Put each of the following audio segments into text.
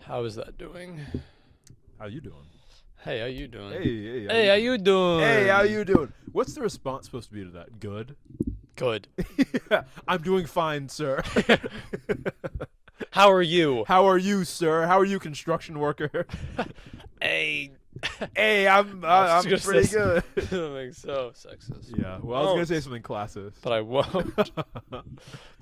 How is that doing? How you doing? Hey, how you doing? Hey, how you doing? Hey, how you doing? What's the response supposed to be to that? Good? Good. Yeah, I'm doing fine, sir. How are you? How are you, sir? How are you, construction worker? Hey. Hey, I'm I was gonna pretty say good. something so sexist. Yeah, well, I was gonna say something classist. But I won't.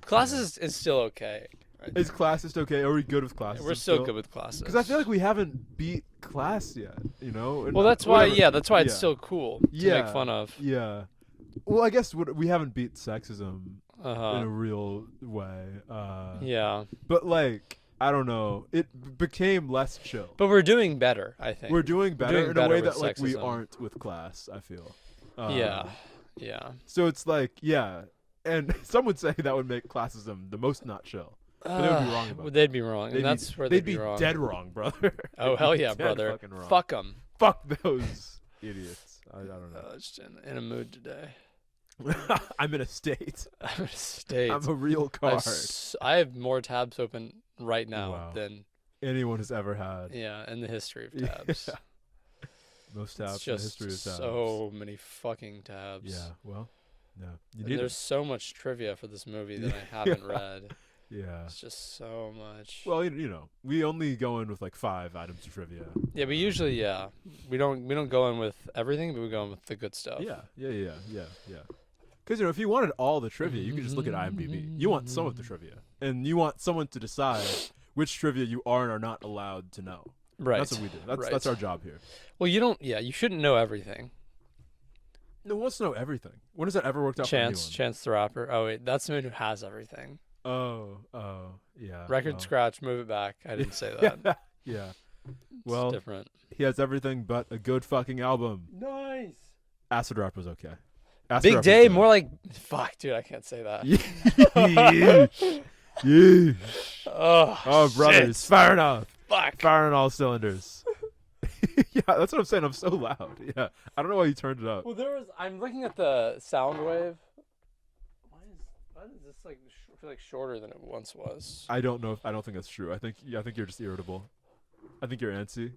Classist is still okay. Right Is there. classist okay? Are we good with classist? We're still good with classist. Because I feel like we haven't beat class yet, you know? And Well, that's why. whatever. Yeah, that's why it's Yeah. so cool to make fun of. Yeah. Well, I guess we haven't beat sexism in a Uh-huh. real way. Yeah, But like, I don't know. It became less chill. but we're doing better. I think. We're doing better doing in better a way with that like we sexism. aren't with class, I feel. Yeah. Yeah. So it's like, yeah. And some would say that would make classism the most not chill. But they would be wrong about They'd be wrong, They'd and that's where they'd they'd be wrong. dead wrong, brother. Oh hell yeah, Dead brother! fucking wrong. Fuck them. Fuck those idiots. I don't know. Just in a mood today. I'm in a state. I'm in a state. I'm a real card. I have more tabs open right now Wow. than Anyone has ever had. in the history of tabs. Yeah. Most tabs It's in the just history of tabs. so many fucking tabs. Yeah, well, yeah. You And need there's it. so much trivia for this movie that I haven't read. Yeah. It's just so much. Well, you know, we only go in with like 5 items of trivia. Yeah, but usually, we don't go in with everything, but we go in with the good stuff. Yeah. Because, you know, if you wanted all the trivia, you could just look at IMDb. You want some of the trivia. And you want someone to decide which trivia you are and are not allowed to know. Right. That's what we do. That's our job here. Well, you shouldn't know everything. No one wants to know everything. When has that ever worked out for anyone? Chance the Rapper. Oh wait, that's the man who has everything. Oh, yeah. Record well. scratch, move it back. I didn't say that. Yeah. It's Well, different. he has everything but a good fucking album. Nice. Acid Rap was okay. Acid Big Rap was Day, good. more like fuck, dude. I can't say that. Yeesh. Yeesh. Oh, brother, shit. it's firing off. Fuck. Firing all cylinders. Yeah, that's what I'm saying. I'm so loud. Yeah. I don't know why you turned it up. Well, I'm looking at the sound wave. Why is this like feel like shorter than it once was? I don't know. I don't think that's true. I think you're just irritable. I think you're antsy.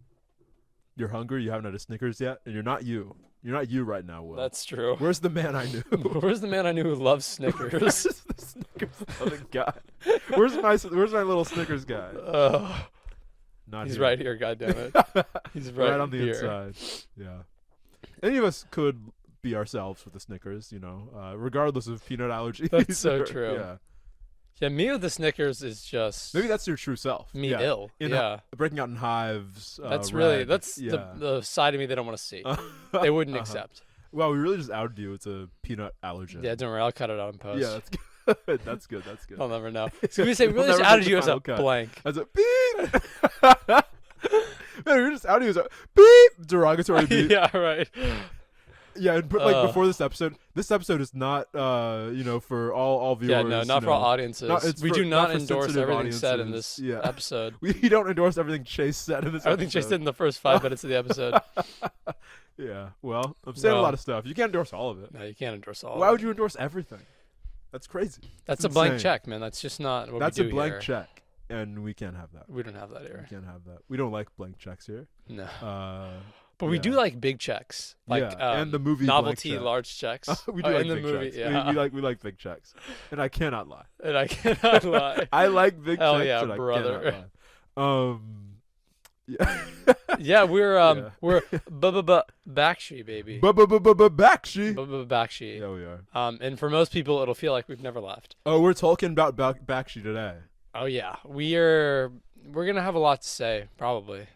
You're hungry. You haven't had a Snickers yet, and you're not you. You're not you right now, Will. That's true. Where's the man I knew? Where's the man I knew who loves Snickers? Where's the Snickers loving guy? Where's my little Snickers guy? Not He's here. right here, goddammit. He's right on the here. inside. Yeah. Any of us could be ourselves with the Snickers, you know, regardless of peanut allergies. That's so or- true. Yeah. Yeah, me with the Snickers is just Maybe that's your true self. me yeah. ill. In breaking out in hives. That's red. the side of me they don't want to see. Uh-huh. They wouldn't accept. Well, we really just outed you. It's a peanut allergen. Yeah, don't worry, I'll cut it out in post. Yeah, that's good. That's good. That's good. I'll never know. So we say we We'll really just never outed get you the as a final cut. blank. As a beep. Man, we're just outing you as a beep derogatory beep. Yeah, right. Yeah, and before this episode is not for all viewers. Yeah, no, not for all audiences. No, it's We for- do not not for endorse sensitive everything said in audiences. this Yeah. episode. We don't endorse everything Chase said in this Everything episode. Chase did in the first 5 minutes of the episode. Yeah, well, I'm saying a Well. lot of stuff. You can't endorse all of it. No, you can't endorse all. Why of would it. you endorse everything? That's crazy. That's It's a blank insane. check, man. That's just not what That's we a do blank here. check, and we can't have that. We don't have that We here. can't have that. We don't like blank checks here. No. But But we do like big checks, like and the movie novelty blank check. large checks. We do like in the big movie, checks. yeah. We like big checks, and I cannot lie. And I cannot lie. I like big Hell checks, yeah, and brother. I cannot lie. Yeah. Yeah, we're Yeah. we're Bakshi, baby. Bakshi. Bakshi. Yeah, we are. And for most people, it'll feel like we've never left. Oh, we're talking about Bakshi today. Oh yeah, we're gonna have a lot to say, probably.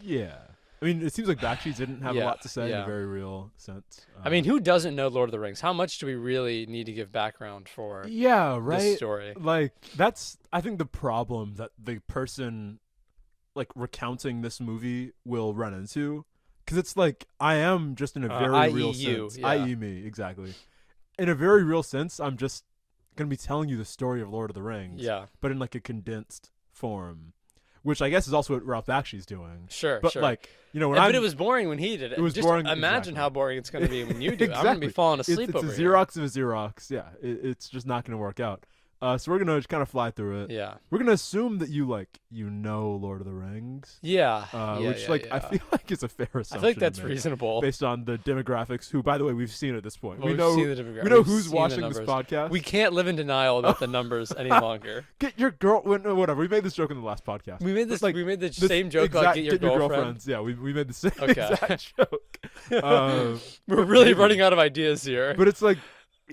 Yeah. I mean, it seems like Bakshi didn't have a Yeah, lot to say in yeah. a very real sense. I mean, who doesn't know Lord of the Rings? How much do we really need to give background for yeah, right. this story? Like, that's, I think, the problem that the person, like, recounting this movie will run into. Because it's like, I am just in a very i.e. real you, sense. yeah. I.e. me, exactly. In a very real sense, I'm just going to be telling you the story of Lord of the Rings. Yeah, But in, like, a condensed form. Which I guess is also what Ralph Bakshi's doing. sure, But, sure. like, you know, when But I'm... it was boring when he did it. It was Just boring, imagine exactly. how boring it's going to be when you do it. I'm going to Exactly. be falling asleep it's over a here. Xerox of a Xerox. Yeah, it's just not going to work out. So we're gonna kind of fly through it. Yeah. We're gonna assume that you Lord of the Rings. Yeah. Which I feel like is a fair assumption. I feel like that's to make reasonable. based on the demographics. Who, by the way, we've seen at this point. Well, we know seen the demographics. we know We've who's seen the watching this numbers. podcast. We can't live in denial about the numbers any longer. Get your girl. Whatever. We made this joke in the last podcast. We made this Like, we made the this same joke about get your girlfriend. girlfriends. Yeah, we made the same Okay. exact joke. We're really maybe. running out of ideas here. But it's like,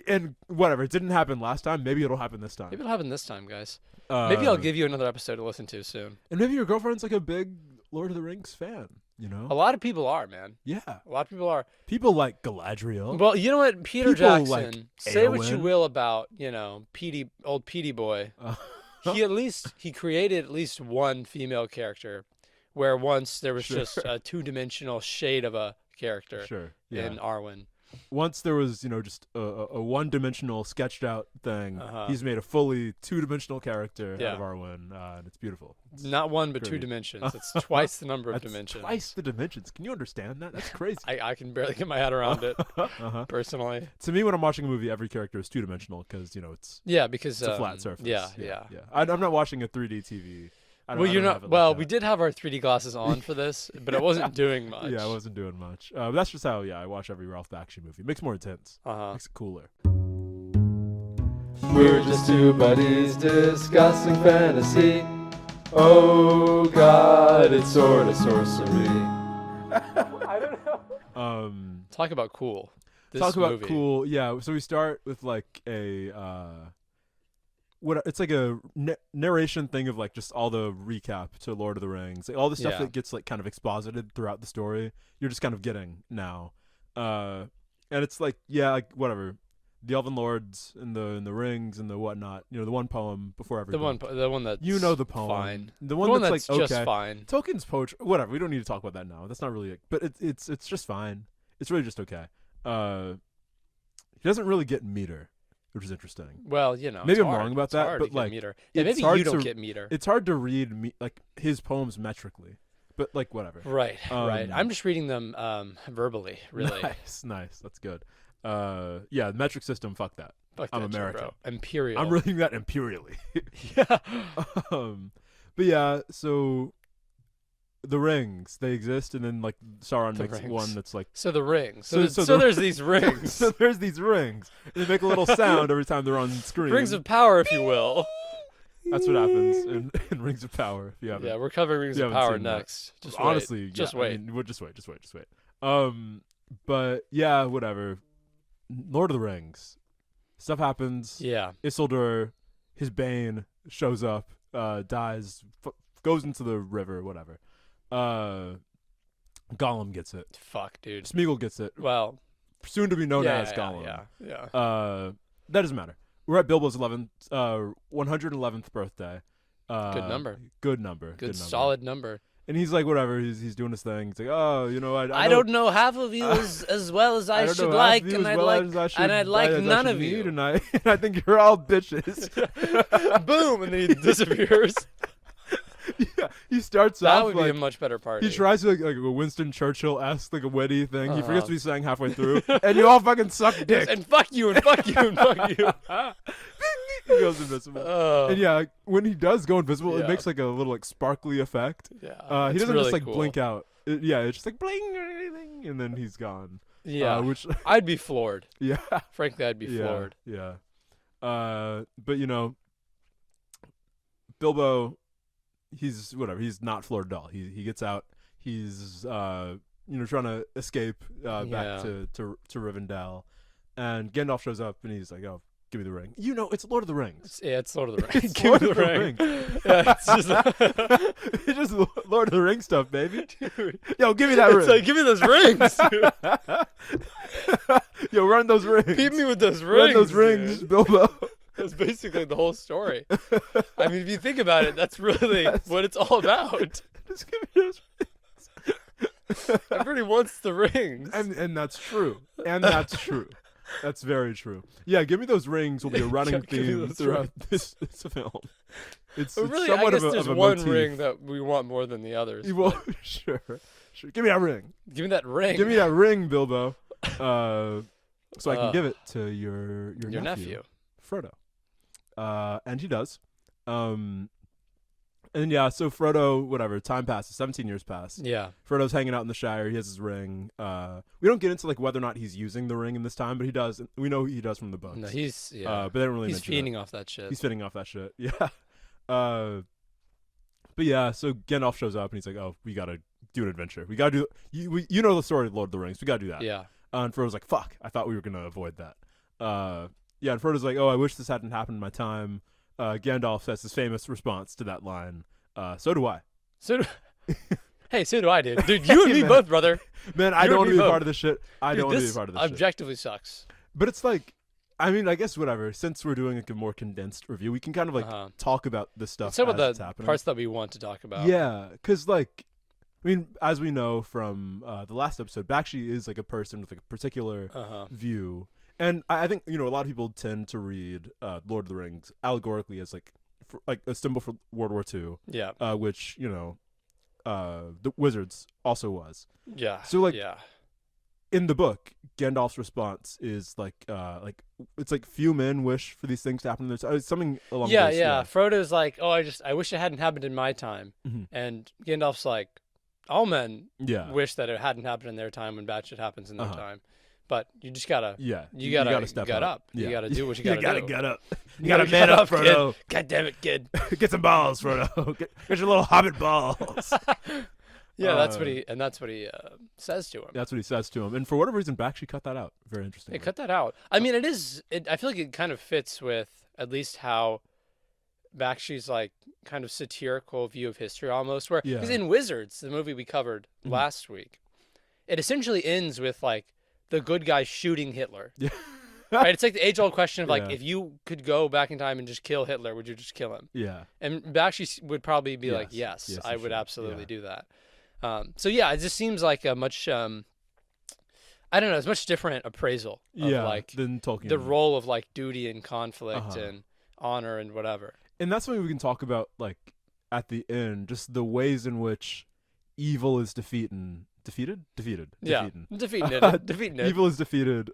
and whatever. It didn't happen last time. Maybe it'll happen this time. Maybe it'll happen this time, guys. Maybe I'll give you another episode to listen to soon. And maybe your girlfriend's like a big Lord of the Rings fan. You know. A lot of people are, man. Yeah. A lot of people are. People like Galadriel. Well, you know what, Peter People Jackson. like Say what you Eowyn. will about old Petey boy. He created at least one female character, where once there was Sure. just a 2-dimensional shade of a character Sure. Yeah. in Arwen. Once there was, just a one-dimensional sketched out thing. Uh-huh. He's made a fully two-dimensional character Yeah. out of Arwen, and it's beautiful. It's Not one, but crazy. 2 dimensions. It's twice the number of That's dimensions. twice the dimensions. Can you understand that? That's crazy. I can barely get my head around it Uh-huh. personally. To me, when I'm watching a movie, every character is two-dimensional because it's Yeah, because it's a flat surface. Yeah. I'm not watching a 3D TV. Well, you're not. Well, we did have our 3D glasses on for this, but it wasn't doing much. Yeah, I wasn't doing much. That's just how. I watch every Ralph Bakshi movie. It makes it more intense. Makes it cooler. We're just two buddies discussing fantasy. Oh God, it's Sorta Sorcery. I don't know. Talk about cool. Talk about movie. cool. Yeah. So we start with like a it's like a narration thing of like just all the recap to Lord of the Rings, like all the stuff Yeah. that gets like kind of exposited throughout the story. You're just kind of getting now, and it's like whatever. The Elven Lords and the rings and the whatnot. The one poem before everything. The one that's the poem. fine. The one that's like just okay. fine. Tolkien's poetry. Whatever. We don't need to talk about that now. That's not really. But it's just fine. It's really just okay. He doesn't really get meter, which is interesting. Well, maybe I'm wrong about that, but like meter. Yeah, it's maybe hard you don't to- get meter. It's hard to read like his poems metrically, but like whatever. Right. I'm just reading them verbally. Really. Nice. That's good. The metric system. Fuck that. Fuck I'm that shit, American. bro. Imperial. I'm reading that imperially. Yeah. But yeah, so the rings, they exist, and then like Sauron The makes rings. one that's like So the rings. So So the- there's these rings. so there's these rings. They make a little sound every time they're on screen. Rings of power, if you will. That's what happens in Rings of Power. If you haven't. Yeah, we're covering Rings You of haven't Power seen that. next. Just Honestly, wait. Just yeah, wait. I mean, just wait. But yeah, whatever. Lord of the Rings. Stuff happens. Yeah. Isildur, his Bane, shows up, dies, goes into the river, whatever. Gollum gets it. Fuck, dude. Smeagol gets it. Well, Soon to be known yeah, as Gollum. Yeah. That doesn't matter. We're at Bilbo's 111th birthday. Good number. Good number. Good solid number. And he's like, whatever. He's doing his thing. He's like, oh, I don't know half of you as well as I don't should know like, half of you and as I'd well like, as I should- and I'd like as I none should of need, you. and I think you're all bitches. Boom, and then he disappears. Yeah, he starts That off would like be a much better party. he tries to like a Winston Churchill-esque like a witty thing. He forgets what he's saying halfway through, Uh-huh. and you all fucking suck dick. And fuck you, and fuck you, and fuck you. He goes invisible. And yeah, when he does go invisible, Yeah. it makes like a little like sparkly effect. Yeah, He it's doesn't really just like cool. blink out. It's just like bling or anything, and then he's gone. Yeah, Which I'd be floored. yeah, Frankly, I'd be floored. Yeah. But Bilbo, he's whatever. He's not floored at all. He gets out. He's trying to escape back Yeah. to Rivendell, and Gandalf shows up and he's like, "Oh, give me the ring." It's Lord of the Rings. It's Lord of the Rings. It's Give me Lord the of the ring. Rings. Yeah, it's just, It's just Lord of the Rings stuff, baby. dude. Yo, give me that It's ring. like, give me those rings. Dude. Yo, run those rings. Beat me with those rings. Run those rings, dude. Bilbo. That's basically the whole story. I mean, if you think about it, that's really what it's all about. Just give me those Everybody wants the rings. And that's true. And that's true. That's very true. Yeah, give me those rings will be a running Give me theme those throughout this film. It's But really, somewhat I guess of a, there's of a one motif. ring that we want more than the others. Well, sure. Give me that ring. Give me that ring. Give me that ring, Bilbo. So I can give it to your nephew. Frodo. And he does. And yeah, so Frodo, whatever, time passes, 17 years pass. Yeah. Frodo's hanging out in the Shire. He has his ring. We don't get into like whether or not he's using the ring in this time, but he does. We know he does from the books. No, he's but they don't really. He's mention feeding it. off that shit. He's feeding off that shit. Yeah. But yeah, so Gandalf shows up and he's like, "Oh, we gotta do an adventure. We gotta do. You know the story of Lord of the Rings. We gotta do that." Yeah. And Frodo's like, "Fuck! I thought we were gonna avoid that." Yeah, and Frodo's like, "Oh, I wish this hadn't happened in my time." Gandalf says his famous response to that line. So do I. Hey, so do I, dude. Dude, you and me both, brother. Man, I don't want to be a part of this shit. I don't want to be a part of this objectively sucks. But it's like, I mean, I guess whatever. Since we're doing like a more condensed review, we can kind of like talk about this stuff Some of it's the happening. parts that we want to talk about. Yeah, because like, I mean, as we know from the last episode, Bakshi is like a person with like a particular view. And I think, a lot of people tend to read Lord of the Rings allegorically as like a symbol for World War II. Yeah. Which, the Wizards also was. Yeah. So like, yeah. in the book, Gandalf's response is like it's like few men wish for these things to happen. There's something along those lines. Yeah. Frodo's like, oh, I wish it hadn't happened in my time. Mm-hmm. And Gandalf's like, all men wish that it hadn't happened in their time when bad shit happens in their time. But you just gotta, you gotta step up. Yeah. You gotta do what you gotta do. You gotta get up. You gotta man up, Frodo. Kid. God damn it, kid. Get some balls, Frodo. Get your little hobbit balls. Yeah, that's what he says to him. That's what he says to him. And for whatever reason, Bakshi cut that out. Very interesting. They cut that out. I mean, I feel like it kind of fits with at least how Bakshi's like kind of satirical view of history almost. Because in Wizards, the movie we covered last week, it essentially ends with like the good guy shooting Hitler. Yeah. Right? It's like the age-old question of like, if you could go back in time and just kill Hitler, would you just kill him? Yeah. And Bakshi would probably be like, yes, I would absolutely do that. So yeah, it just seems like a much, I don't know, it's much different appraisal of like than Tolkien. The role of like duty and conflict and honor and whatever. And that's something we can talk about like at the end, just the ways in which evil is defeated. Yeah, defeated. Evil is defeated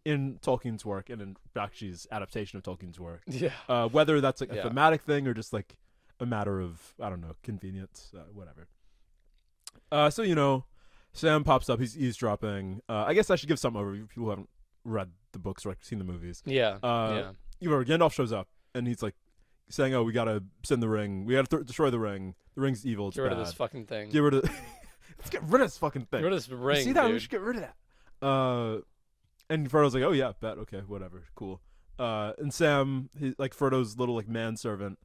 in Tolkien's work and in Bakshi's adaptation of Tolkien's work. Yeah. Whether that's like a thematic thing or just like a matter of, I don't know, convenience, whatever. So, Sam pops up. He's eavesdropping. I guess I should give some overview. People who haven't read the books or seen the movies. Yeah. Gandalf shows up and he's like saying, "Oh, we gotta send the ring. We gotta destroy the ring. The ring's evil. It's Get rid bad. of this fucking thing. Get rid of. Let's get rid of this fucking thing. Get rid of this ring. You see that? Dude. We should get rid of that." And Frodo's like, "Oh yeah, bet. Okay, whatever, cool." And Sam, like Frodo's little like manservant,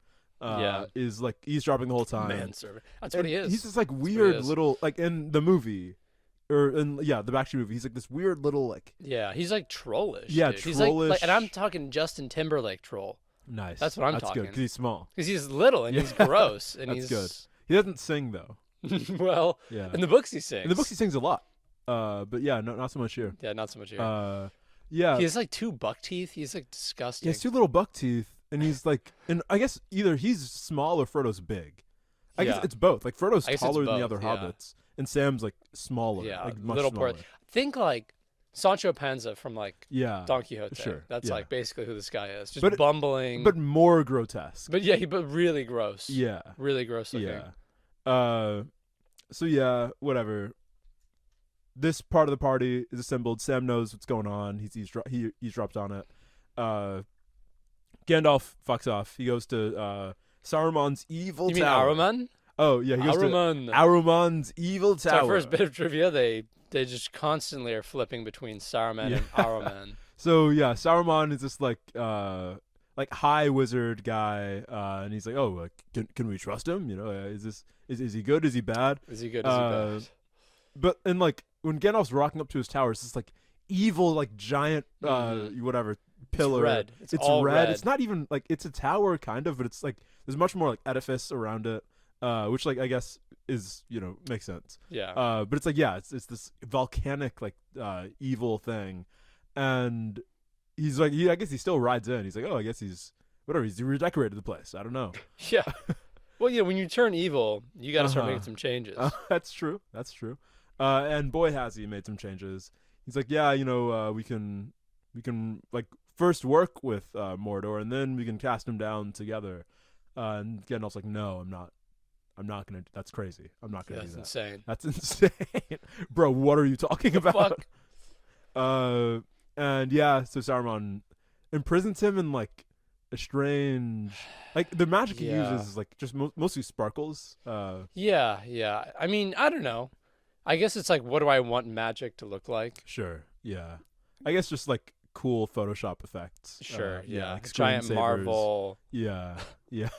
is like eavesdropping the whole time. Manservant. That's what he is. He's this like weird little like in the movie, or in the Bakshi movie. He's like this weird little like. Yeah, he's like trollish. Yeah, dude. trollish. He's like, and I'm talking Justin Timberlake troll. Nice. That's what I'm talking. That's good because he's small. Because he's little and he's gross and That's good. He doesn't sing though. Well, in the books he sings. In the books he sings a lot. But yeah, not so much here. Yeah, not so much here. Yeah. He has like 2 buck teeth. He's like disgusting. He has 2 little buck teeth, and he's like, and I guess either he's small or Frodo's big. I guess it's both. Like Frodo's taller than the other hobbits, and Sam's like smaller. Yeah, like much little smaller. Think like Sancho Panza from like Don Quixote. Sure. That's like basically who this guy is. Just bumbling. But more grotesque. But but really gross. Yeah. Really gross looking. Yeah. So yeah, whatever. This part of the party is assembled. Sam knows what's going on. He eavesdropped on it. Gandalf fucks off. He goes to Saruman's evil tower. You mean Aruman? Oh yeah, he goes to Aruman's evil tower. So our first bit of trivia, they just constantly are flipping between Saruman and Aruman. So yeah, Saruman is this like high wizard guy, and he's like, "Oh, can we trust him? Is he good? Is he bad? Is he good? Is he bad?" But and like when Gandalf's rocking up to his tower, it's this like evil like giant whatever pillar. It's all red. It's not even like it's a tower kind of, but it's like there's much more like edifice around it, which like I guess is makes sense. Yeah. But it's like it's this volcanic like evil thing, and he's like I guess he still rides in. He's like, oh, I guess he's redecorated the place. I don't know. Yeah. Well, when you turn evil, you got to start making some changes. That's true. And boy has he made some changes. He's like, we can like first work with Mordor, and then we can cast him down together. And Gandalf's like, no, I'm not gonna. That's crazy. I'm not gonna do that. That's insane. That's insane, bro. What are you talking about? Fuck. And yeah, so Saruman imprisons him in like a strange, like the magic he uses is like just mostly sparkles. Yeah. I mean, I don't know. I guess it's like, what do I want magic to look like? Sure. Yeah. I guess just like cool Photoshop effects. Sure. Yeah. Like Giant marble. Yeah. Yeah.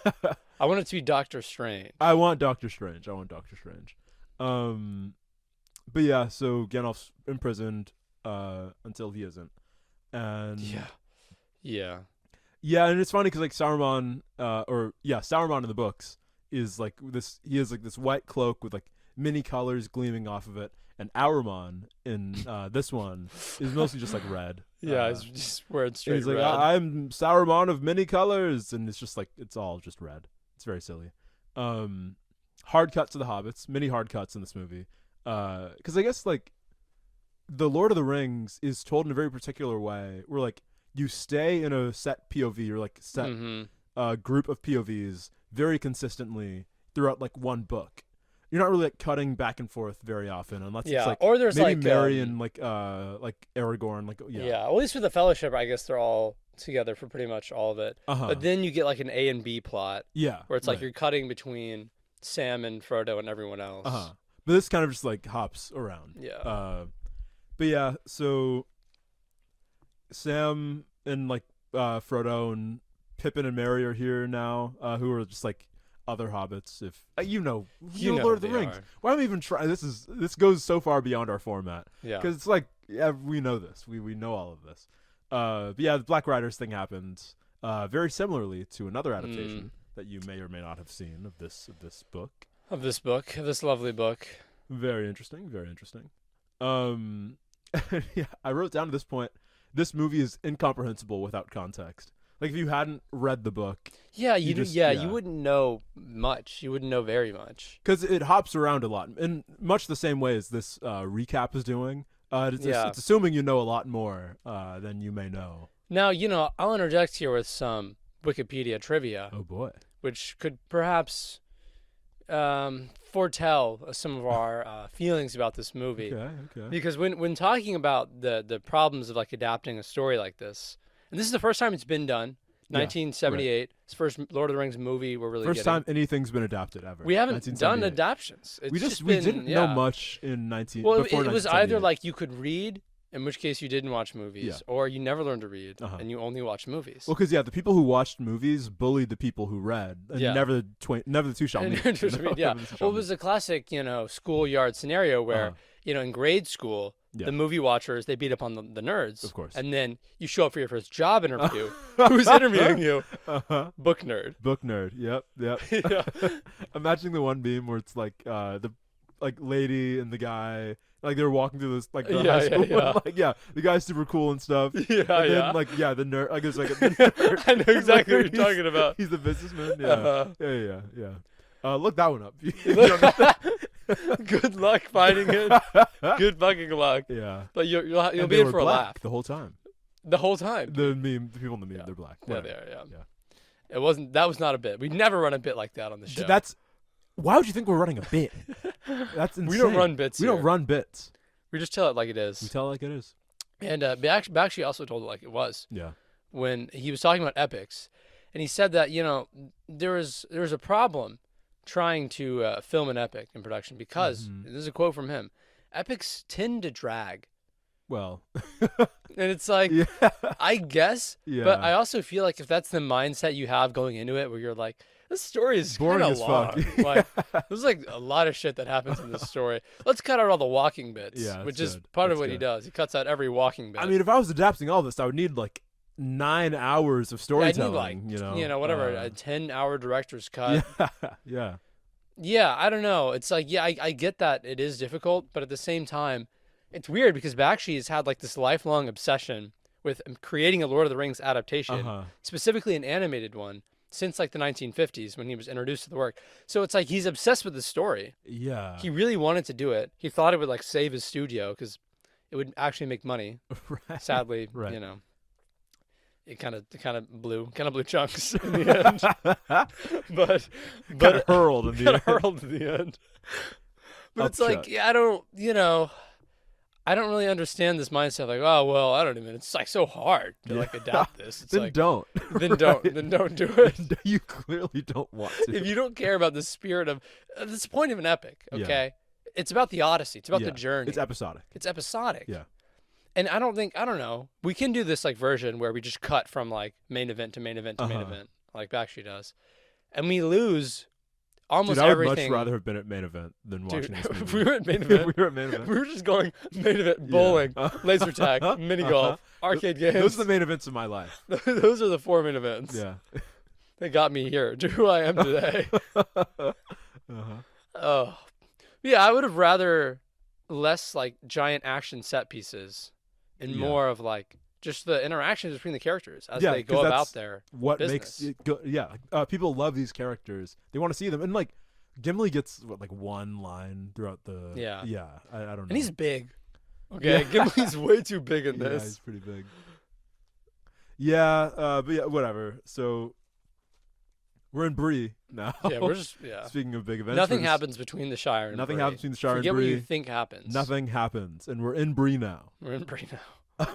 I want it to be Doctor Strange. I want Doctor Strange. But yeah, so Gandalf's imprisoned until he isn't. And yeah, and it's funny because like Saruman in the books is like this. He has like this white cloak with like many colors gleaming off of it, and Auerman in this one is mostly just like red. Yeah, he's just wearing straight he's red. Like, I'm Saruman of many colors, and it's just like it's all just red. It's very silly. Hard cuts to the hobbits, many hard cuts in this movie, because I guess like the Lord of the Rings is told in a very particular way, where like you stay in a set POV or like set group of POVs very consistently throughout like one book. You're not really like cutting back and forth very often, unless it's like or there's maybe like Merry and like Aragorn, like at least for the Fellowship, I guess they're all together for pretty much all of it. But then you get like an A and B plot, where it's like you're cutting between Sam and Frodo and everyone else. But this kind of just like hops around. But yeah, so Sam and like Frodo and Pippin and Merry are here now, who are just like other hobbits. If you know Lord of the Rings. Why am I even trying? This goes so far beyond our format. Because it's like we know this. We know all of this. But yeah, the Black Riders thing happens very similarly to another adaptation that you may or may not have seen of this book. Of this lovely book. Very interesting. Yeah, I wrote down to this point, this movie is incomprehensible without context. Like if you hadn't read the book, you wouldn't know much. You wouldn't know very much because it hops around a lot, in much the same way as this recap is doing. It's assuming you know a lot more than you may know. Now, I'll interject here with some Wikipedia trivia. Oh boy, which could perhaps foretell some of our feelings about this movie. Okay. Because when talking about the problems of like adapting a story like this, and this is the first time it's been done, 1978. It's the first Lord of the Rings movie we're really first time anything's been adapted ever. We haven't done adaptations. We didn't know much in 19. Well, before it was either like you could read, in which case you didn't watch movies, Yeah. or you never learned to read and you only watched movies. Well, because the people who watched movies bullied the people who read, and never the two shall meet. Well, it was a classic, schoolyard scenario where in grade school. The movie watchers, they beat up on the nerds. Of course. And then you show up for your first job interview. Who's interviewing you? Book nerd. Book nerd. Yep. Yeah. Imagine the one meme where it's like the lady and the guy, like they're walking through this like the high school. Yeah. The guy's super cool and stuff. And then the nerd, like it's like the nerd. I know exactly what you're talking about. He's the businessman. Yeah. Look that one up. Good luck finding it. Good fucking luck. Yeah. But you'll be in for a laugh the whole time. The whole time. The people in the meme, they're black. Yeah, they are. Yeah. That was not a bit. We never run a bit like that on the show. Why would you think we're running a bit? That's insane. We don't run bits. We don't run bits. We just tell it like it is. We tell it like it is. And Bakshi also told it like it was. Yeah. When he was talking about epics, and he said that there was a problem trying to film an epic in production because this is a quote from him: epics tend to drag. Well, and it's like, I guess, but I also feel like if that's the mindset you have going into it, where you're like, this story is boring as long. Fuck. Like, there's like a lot of shit that happens in this story. Let's cut out all the walking bits, which is part of what he does. He cuts out every walking bit. I mean, if I was adapting all this, I would need like 9 hours of storytelling. I need like, whatever, a 10-hour director's cut. Yeah. I don't know. It's like, I get that it is difficult, but at the same time, it's weird because Bakshi has had like this lifelong obsession with creating a Lord of the Rings adaptation, specifically an animated one, since like the 1950s when he was introduced to the work. So it's like he's obsessed with the story. Yeah. He really wanted to do it. He thought it would like save his studio because it would actually make money. Right. Sadly, right. it kind of blew chunks in the end. but kind of hurled in the kind end. of hurled in the end. But it's like, Upchuck. yeah, I don't really understand this mindset. Like, oh well, I don't even. It's like so hard to like adapt this. It's Then like don't. then Right? don't do it. You clearly don't want to. If you don't care about the spirit of, that's the point of an epic. Okay, it's about the Odyssey. It's about the journey. It's episodic. It's episodic. Yeah. And I don't know. We can do this like version where we just cut from like main event to main event to main event, like Bakshi does, and we lose almost Dude, I would everything. much rather have been at main event than watching this movie. If we were at main event. We were at main event. We were just going main event, bowling, laser tag, mini golf, arcade games. Those are the main events of my life. Those are the 4 main events. Yeah. They got me here to who I am today. Oh, yeah. I would have rather less like giant action set pieces and more of like just the interactions between the characters as they go about their what business. makes it go. Yeah. People love these characters. They want to see them. And like Gimli gets like one line throughout the. Yeah. Yeah. I don't know. And he's big. Okay. Gimli's way too big in Yeah, this. he's pretty big. Yeah. But yeah, whatever. So we're in Bree now. Yeah, we're just Speaking of big events, nothing happens between the Shire and nothing Bree. happens between the Shire Forget and Bree. what you think happens. Nothing happens, and we're in Bree now. We're in Bree now.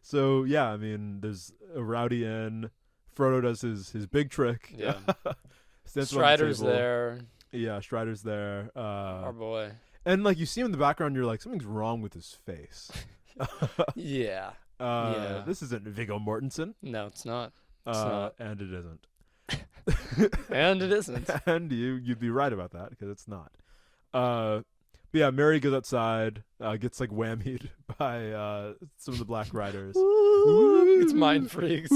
So yeah, I mean, there's a rowdy inn. Frodo does his big trick. Yeah. Stands on the Strider's table. there. Yeah, Strider's there. Our boy. And like you see him in the background, you're like, something's wrong with his face. Yeah. This isn't Viggo Mortensen. No, it's not. It's not. And it isn't. And it isn't. And you'd be right about that because it's not. But yeah, Mary goes outside, gets like whammied by some of the Black Riders. It's mind freaks.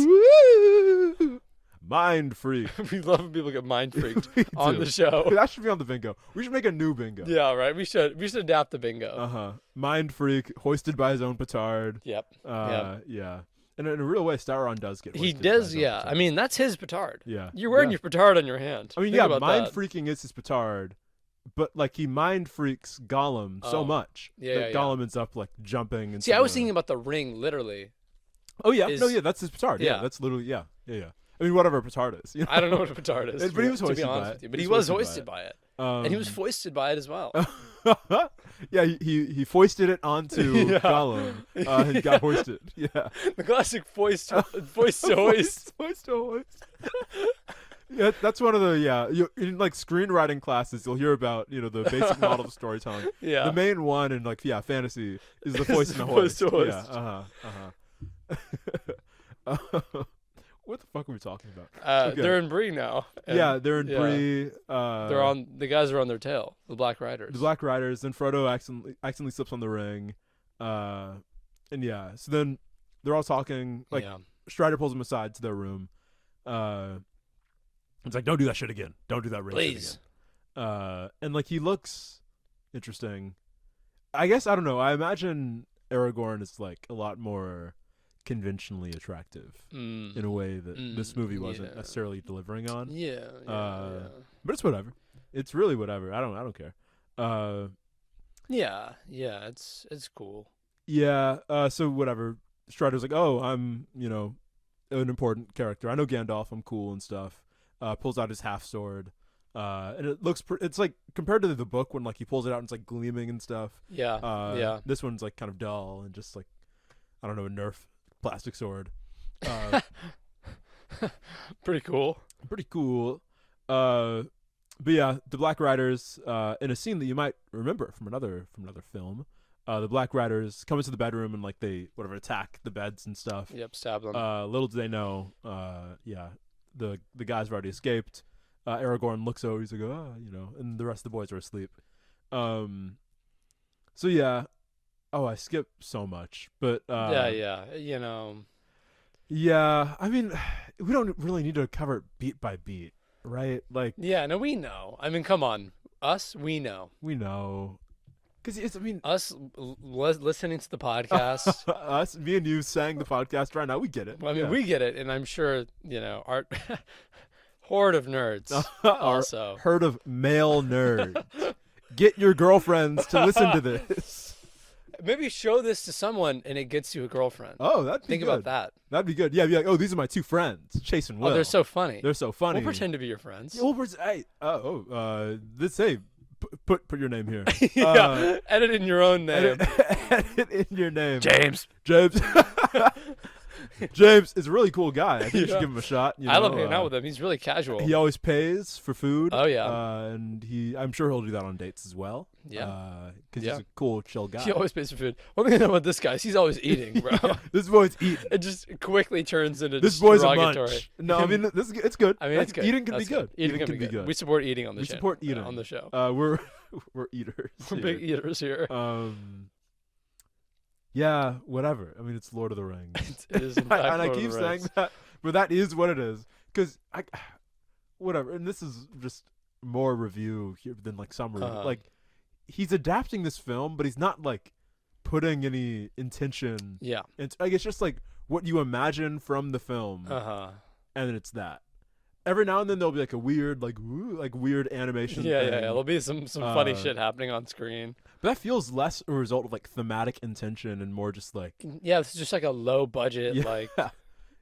Mind freak. We love when people get mind freaked We on do. the show. That should be on the bingo. We should make a new bingo. Yeah, right. We should adapt the bingo. Mind freak, hoisted by his own petard. Yep. Yeah. And in a real way, Sauron does get. He hoisted does. by his own Yeah. petard. I mean, that's his petard. Yeah. You're wearing Yeah. your petard on your hand. I mean, Think yeah, about mind that. freaking is his petard, but like he mind freaks Gollum so much that Gollum ends up like jumping. And See, I was thinking about the ring, literally. Oh yeah, that's his petard. Yeah, Yeah. that's literally yeah. I mean, whatever a petard is. You know? I don't know what a petard is. But he was to be hoisted by honest it. with you. But He he was was hoisted hoisted by by it, and he was foisted by it as well. Yeah, he foisted it onto Gollum. He got hoisted. Yeah, The classic foist to hoist. Hoist to hoist. Yeah, that's one of the in like screenwriting classes you'll hear about the basic model of storytelling. Yeah. The main one in like fantasy is the foist and the Foist hoist. to hoist. Yeah. What the fuck are we talking about? Okay. They're in Bree now. and Yeah, they're in Bree. the guys are on their tail. The Black Riders. The Black Riders. Then Frodo accidentally slips on the ring. And yeah, so then they're all talking. Like Strider pulls them aside to their room. It's like, don't do that shit again. Don't do that ring Please. shit again. And like he looks interesting. I guess I don't know. I imagine Aragorn is like a lot more conventionally attractive in a way that this movie wasn't necessarily delivering on. But it's whatever. It's really whatever. I don't care. It's cool. Yeah. So whatever. Strider's like, oh, I'm an important character. I know Gandalf. I'm cool and stuff. Pulls out his half sword. And it looks it's like compared to the book when like he pulls it out and it's like gleaming and stuff. This one's like kind of dull and just like I don't know, a Nerf plastic sword. Pretty cool. But yeah, the Black Riders in a scene that you might remember from another film. The Black Riders come into the bedroom and like they attack the beds and stuff. Yep, stab them. Little do they know, the guys have already escaped. Aragorn looks over, he's like, and the rest of the boys are asleep. So yeah. Oh, I skipped so much, but Yeah, I mean, we don't really need to cover it beat by beat, right? Like, no, we know. I mean, come on, us, we know, because us listening to the podcast, us, me and you sang the podcast right now, we get it. I mean, we get it, and I'm sure our horde of nerds also herd of male nerds. Get your girlfriends to listen to this. maybe show this to someone and it gets you a girlfriend. Oh, that'd be Think good. about that. That'd be good. Yeah, be like, oh, these are my two friends, Chase and Will. Oh, they're so funny. They're so funny. We'll pretend to be your friends. Yeah, hey, put your name here. Edit in your own name. Edit in your name. James. James is a really cool guy. I think you should give him a shot. I love hanging out with him. He's really casual. He always pays for food. Oh, yeah. And I'm sure he'll do that on dates as well. Yeah. Because he's a cool, chill guy. He always pays for food. One thing I know about this guy is he's always eating, bro. This boy's eating. It just quickly turns into this boy's a derogatory. munch. No, I mean, it's good. I mean, it's good. Eating can be good. Eating can be good. We support eating on the show. We support eating. On the show. We're eaters. We're big eaters here. Yeah, whatever. I mean, it's Lord of the Rings. It is, in fact, and I Lord keep of the saying Rings. that, but that is what it is. Because whatever. And this is just more review here than like summary. Like, he's adapting this film, but he's not like putting any intention. Yeah. It's like it's just like what you imagine from the film, and then it's that. Every now and then there'll be like a weird, like weird animation. Yeah, thing. yeah. There'll be some funny shit happening on screen. But that feels less a result of like thematic intention and more just like it's just like a low budget, like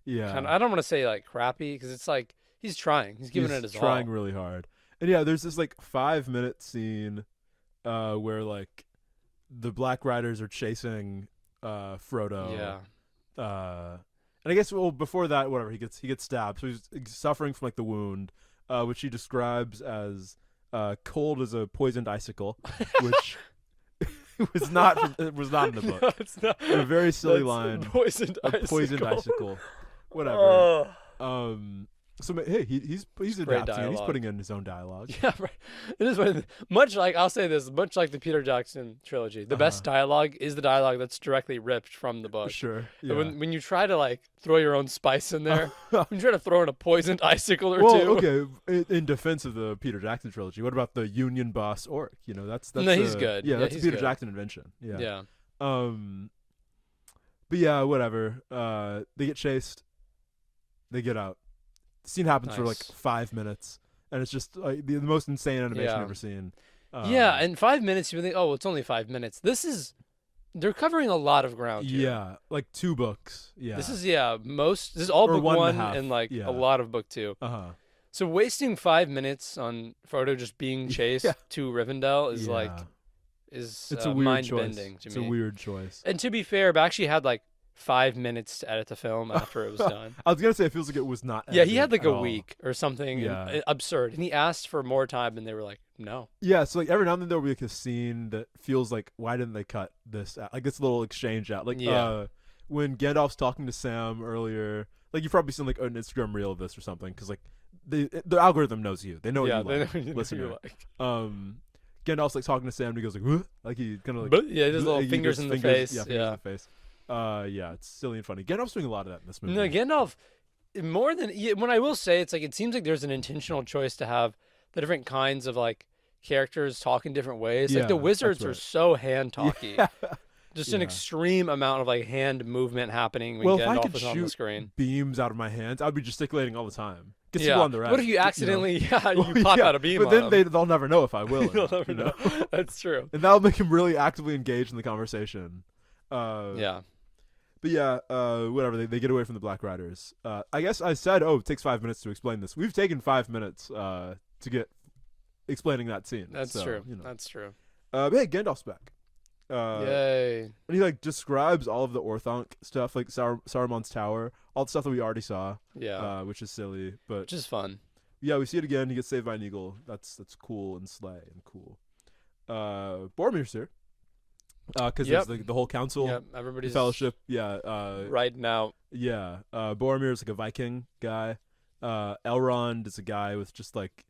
yeah. I don't want to say like crappy because it's like he's trying. He's giving it his all. He's trying really hard. And yeah, there's this like 5-minute scene where like the Black Riders are chasing Frodo. Yeah. And I guess before that, whatever, he gets stabbed, so he's suffering from like the wound, which he describes as cold as a poisoned icicle, which was not in the book. No, it's not. A very silly line. Poisoned icicle. Whatever. So hey, he's adapting and he's dialogue. putting in his own dialogue. Yeah, right. It is funny. Much like I'll say this, much like the Peter Jackson trilogy, the best dialogue is the dialogue that's directly ripped from the book. Sure. Yeah. When you try to like throw your own spice in there, when you try to throw in a poisoned icicle or two. Okay. In defense of the Peter Jackson trilogy, what about the Union Boss Orc? You know, that's no, he's good. Yeah, that's a Peter good. Jackson invention. Yeah. Yeah. But yeah, whatever. They get chased. They get out. The scene happens for like 5 minutes, and it's just like the most insane animation I've ever seen. Yeah, in 5 minutes you think, oh, it's only 5 minutes. They're covering a lot of ground here. Yeah, like 2 books. Yeah. This is all book 1 and like a lot of book 2. So wasting 5 minutes on Frodo just being chased to Rivendell is it's a weird mind-bending to me. It's a weird choice. And to be fair, Bakshi had like 5 minutes to edit the film after it was done. I was gonna say it feels like it was not. Yeah, he had like a all. week or something. Yeah. Absurd, and he asked for more time, and they were like, "No." Yeah, so like every now and then there'll be like a scene that feels like, why didn't they cut this out? Like this little exchange out. Like when Gandalf's talking to Sam earlier, like you've probably seen like an Instagram reel of this or something, because like the algorithm knows you. They know what you like. They know listener. what you like. Gandalf's like talking to Sam, and he goes like, "Huh?" Like he kind of like, but yeah, his little fingers in the face. Yeah, fingers in the face. Yeah, it's silly and funny. Gandalf's doing a lot of that in this movie. No, Gandalf, more than when I will say, it's like it seems like there's an intentional choice to have the different kinds of like characters talk in different ways. Like the wizards are so hand talky. Yeah. Just an extreme amount of like hand movement happening when Gandalf is on the screen. Beams out of my hands, I'd be gesticulating all the time. Gets people on the rack. What if you accidentally you pop out a beam? But then they'll never know if I will. They'll never know. That's true. And that'll make him really actively engaged in the conversation. Yeah. But yeah, whatever. They get away from the Black Riders. I guess I said, it takes 5 minutes to explain this. We've taken 5 minutes to get explaining that scene. That's true. You know. That's true. But hey, Gandalf's back. Yay. And he like describes all of the Orthanc stuff, like Saruman's tower, all the stuff that we already saw. Yeah. Which is silly, but which is fun. Yeah, we see it again. He gets saved by an eagle. That's cool and slay and cool. Boromir's here. Because there's the whole council, everybody's fellowship, riding out. Yeah, Boromir is like a Viking guy. Elrond is a guy with just like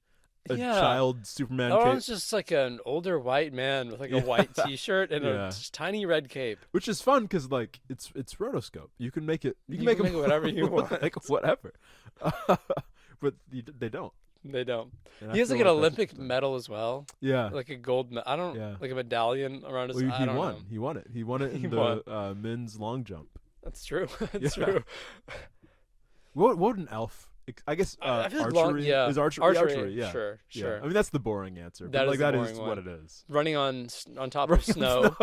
a child Superman cape. Elrond's just like an older white man with like a white T-shirt and a tiny red cape, which is fun because like it's rotoscope. You can make it. You can make it whatever you want. Like whatever. But they don't. They don't. He has like an Olympic medal as well. Yeah. Like a gold medal. I don't like a medallion around his I don't know. He won it. He won it in the men's long jump. That's true. That's true. What would an elf I guess I feel like archery is archery. Yeah, Sure. I mean that's the boring answer, That but is like the that is boring what one. it is. Running on top Running of snow.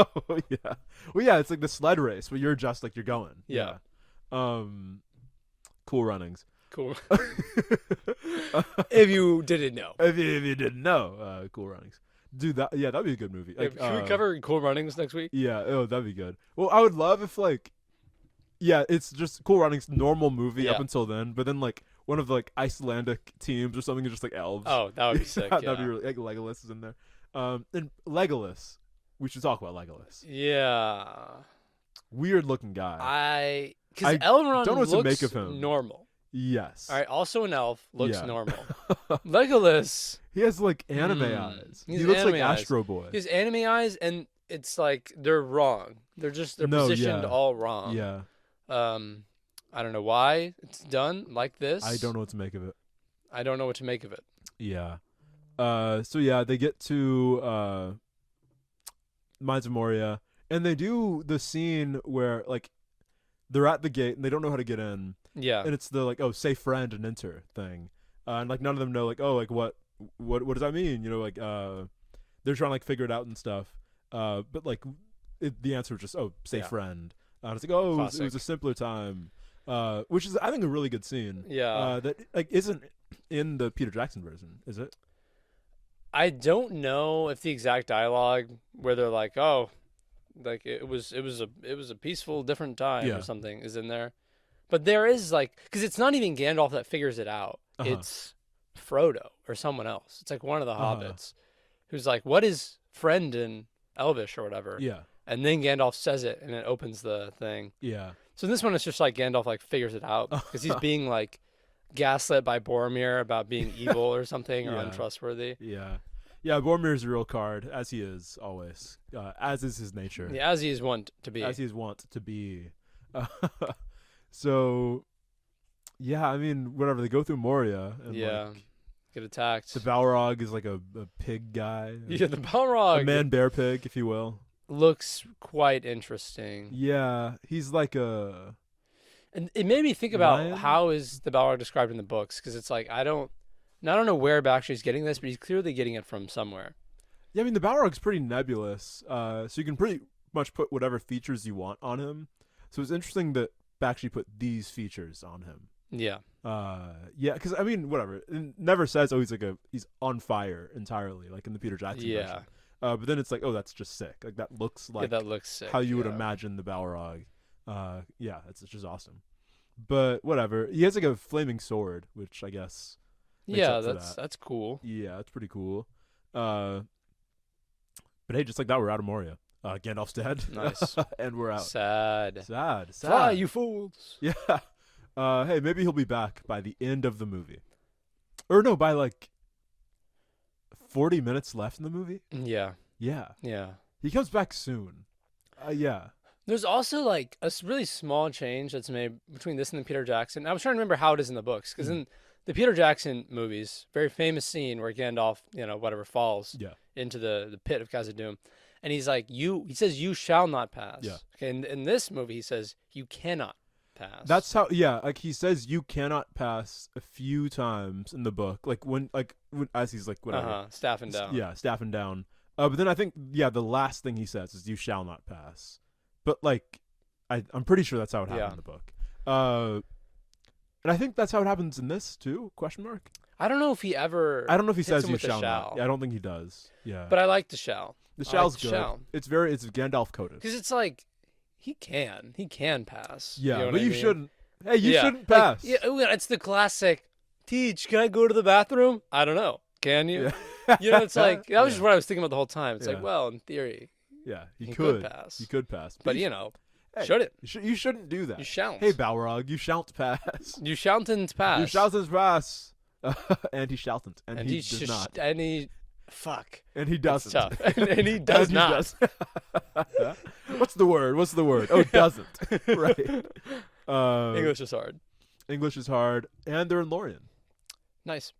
Yeah. Well, yeah, it's like the sled race, but you're just like you're going. Yeah. Cool runnings. Cool. If you didn't know. If you didn't know, Cool Runnings. Dude, that'd be a good movie. Like, Should we cover Cool Runnings next week? Yeah, that'd be good. Well, I would love if like, yeah, it's just Cool Runnings normal movie up until then, but then like one of the like Icelandic teams or something is just like elves. Oh, that would be sick. That'd be really like Legolas is in there. And Legolas, we should talk about Legolas. Yeah. Weird looking guy. Because Elrond don't know what to make looks of him. normal. Yes. All right. Also, an elf looks normal. Legolas. He has like anime eyes. He looks like Astro Boy. He has anime eyes, and it's like they're wrong. They're positioned all wrong. Yeah. I don't know why it's done like this. I don't know what to make of it. I don't know what to make of it. Yeah. So yeah, they get to Mines of Moria, and they do the scene where like they're at the gate and they don't know how to get in. Yeah. And it's the like, oh, say friend and enter thing. And like none of them know like, oh, like what does that mean? You know, like they're trying to like figure it out and stuff. But like the answer was just, oh, say friend. And it's like, oh, it was a simpler time. Which is I think a really good scene. Yeah. That like isn't in the Peter Jackson version, is it? I don't know if the exact dialogue where they're like, oh, like it was a peaceful different time or something is in there. But there is like, because it's not even Gandalf that figures it out. It's Frodo or someone else. It's like one of the hobbits who's like, what is friend in Elvish or whatever? Yeah. And then Gandalf says it and it opens the thing. Yeah. So in this one, it's just like Gandalf like figures it out because he's being like gaslit by Boromir about being evil or something or untrustworthy. Yeah. Yeah, Boromir's a real card, as he is always, as is his nature. Yeah, as he is wont to be. As he is wont to be. So, yeah, I mean, whatever. They go through Moria. And like, get attacked. The Balrog is like a pig guy. Yeah, the Balrog. A man-bear pig, if you will. Looks quite interesting. Yeah, he's like a... And it made me think about lion? How is the Balrog described in the books, because it's like, I don't know where Bakshi's getting this, but he's clearly getting it from somewhere. Yeah, I mean, the Balrog's pretty nebulous, so you can pretty much put whatever features you want on him. So it's interesting that Bakshi put these features on him. Yeah. Yeah, because I mean, whatever. It never says, oh, he's on fire entirely, like in the Peter Jackson version. But then it's like, oh, that's just sick. Like that looks like that looks sick, how you would imagine the Balrog. Yeah, it's just awesome. But whatever. He has like a flaming sword, which I guess. That's cool. Yeah, that's pretty cool. But hey, just like that, we're out of Moria. Gandalf's dead. Nice. And we're out. Sad. Fly, you fools. Yeah. Hey, maybe he'll be back by the end of the movie. Or no, by like 40 minutes left in the movie? Yeah. Yeah. Yeah. He comes back soon. Yeah. There's also like a really small change that's made between this and the Peter Jackson. I was trying to remember how it is in the books, because in the Peter Jackson movies, very famous scene where Gandalf, falls into the pit of Khazad-dûm. And he's like, he says, you shall not pass. Yeah. Okay, and in this movie, he says, you cannot pass. That's how, like he says, you cannot pass a few times in the book. When as he's like, whatever. Staffing down. Yeah, staffing down. But then I think, the last thing he says is, you shall not pass. But like, I'm pretty sure that's how it happened in the book. And I think that's how it happens in this too, question mark? I don't know if he ever... I don't know if he says you shall not. Yeah, I don't think he does. Yeah. But I like the shall. The shall's good. Shall. It's Gandalf coded. Because it's like, he can pass. Yeah, you know but you mean? shouldn't. Hey, you shouldn't pass. It's the classic, Teach, can I go to the bathroom? I don't know. Can you? Yeah. It's like, that was just what I was thinking about the whole time. It's like, well, in theory. Yeah, he could pass. He could pass. But, hey, shouldn't. You shouldn't do that. You shan't. Hey, Balrog, you shan't pass. You shan't pass. You shan't pass. And he shan't. And he does not. And he... Fuck. And he doesn't. That's tough. And he does not. What's the word? Oh, doesn't. Right. English is hard. English is hard. And they're in Lorien. Nice.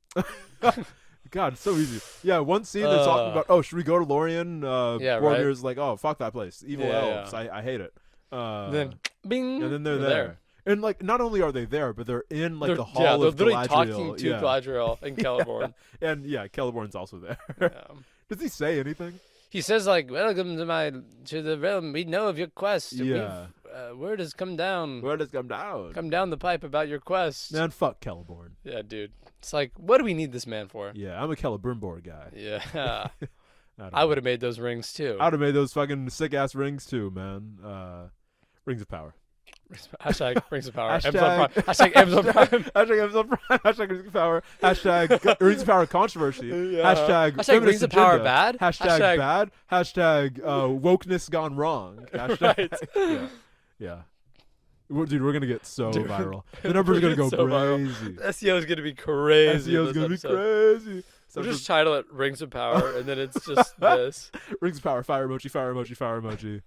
God, it's so easy. Yeah, one scene they're talking about, oh, should we go to Lorien? Boromir's like, oh, fuck that place. Evil elves. I hate it. Then, bing. And then they're there. And like, not only are they there, but they're in like They're- the hall yeah, they're of literally Galadriel. talking to yeah. Galadriel and Celeborn. And yeah, Celeborn's also there. Yeah. Does he say anything? He says like, "Welcome to the realm. We know of your quest. Yeah. Word has come down. Where does come down? Come down the pipe about your quest." Man, fuck Celeborn. Yeah, dude. It's like, what do we need this man for? Yeah, I'm a Celebrimbor guy. Yeah. I I would have made those rings too. I'd have made those fucking sick ass rings too, man. Rings of power. Hashtag rings of power. Hashtag- Hashtag Amazon Prime. Hashtag Amazon Prime. Hashtag rings of power. Hashtag rings of power controversy. Yeah. Hashtag Hashtag rings of power bad. Hashtag bad. Hashtag wokeness gone wrong. Hashtag Right. yeah. Dude, we're gonna get so Dude, viral. The numbers are gonna go so viral. crazy. SEO is gonna be crazy. SEO is gonna be crazy. We'll just title it Rings of Power, and then it's just this. Rings of power. Fire emoji. Fire emoji. Fire emoji.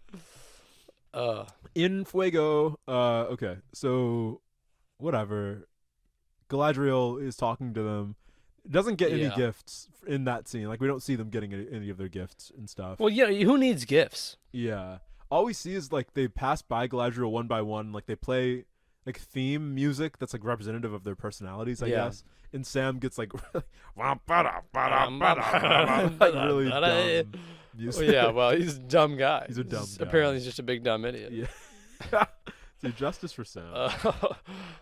In Fuego. Okay. So, whatever. Galadriel is talking to them. Doesn't get any gifts in that scene. Like, we don't see them getting any of their gifts and stuff. Well, yeah. Who needs gifts? Yeah. All we see is like they pass by Galadriel one by one. Like they play like theme music that's like representative of their personalities, I guess. And Sam gets like like really dumb music. Well, yeah. Well, he's a dumb guy. He's a dumb guy. Apparently, he's just a big dumb idiot. Yeah. Dude, justice for Sam.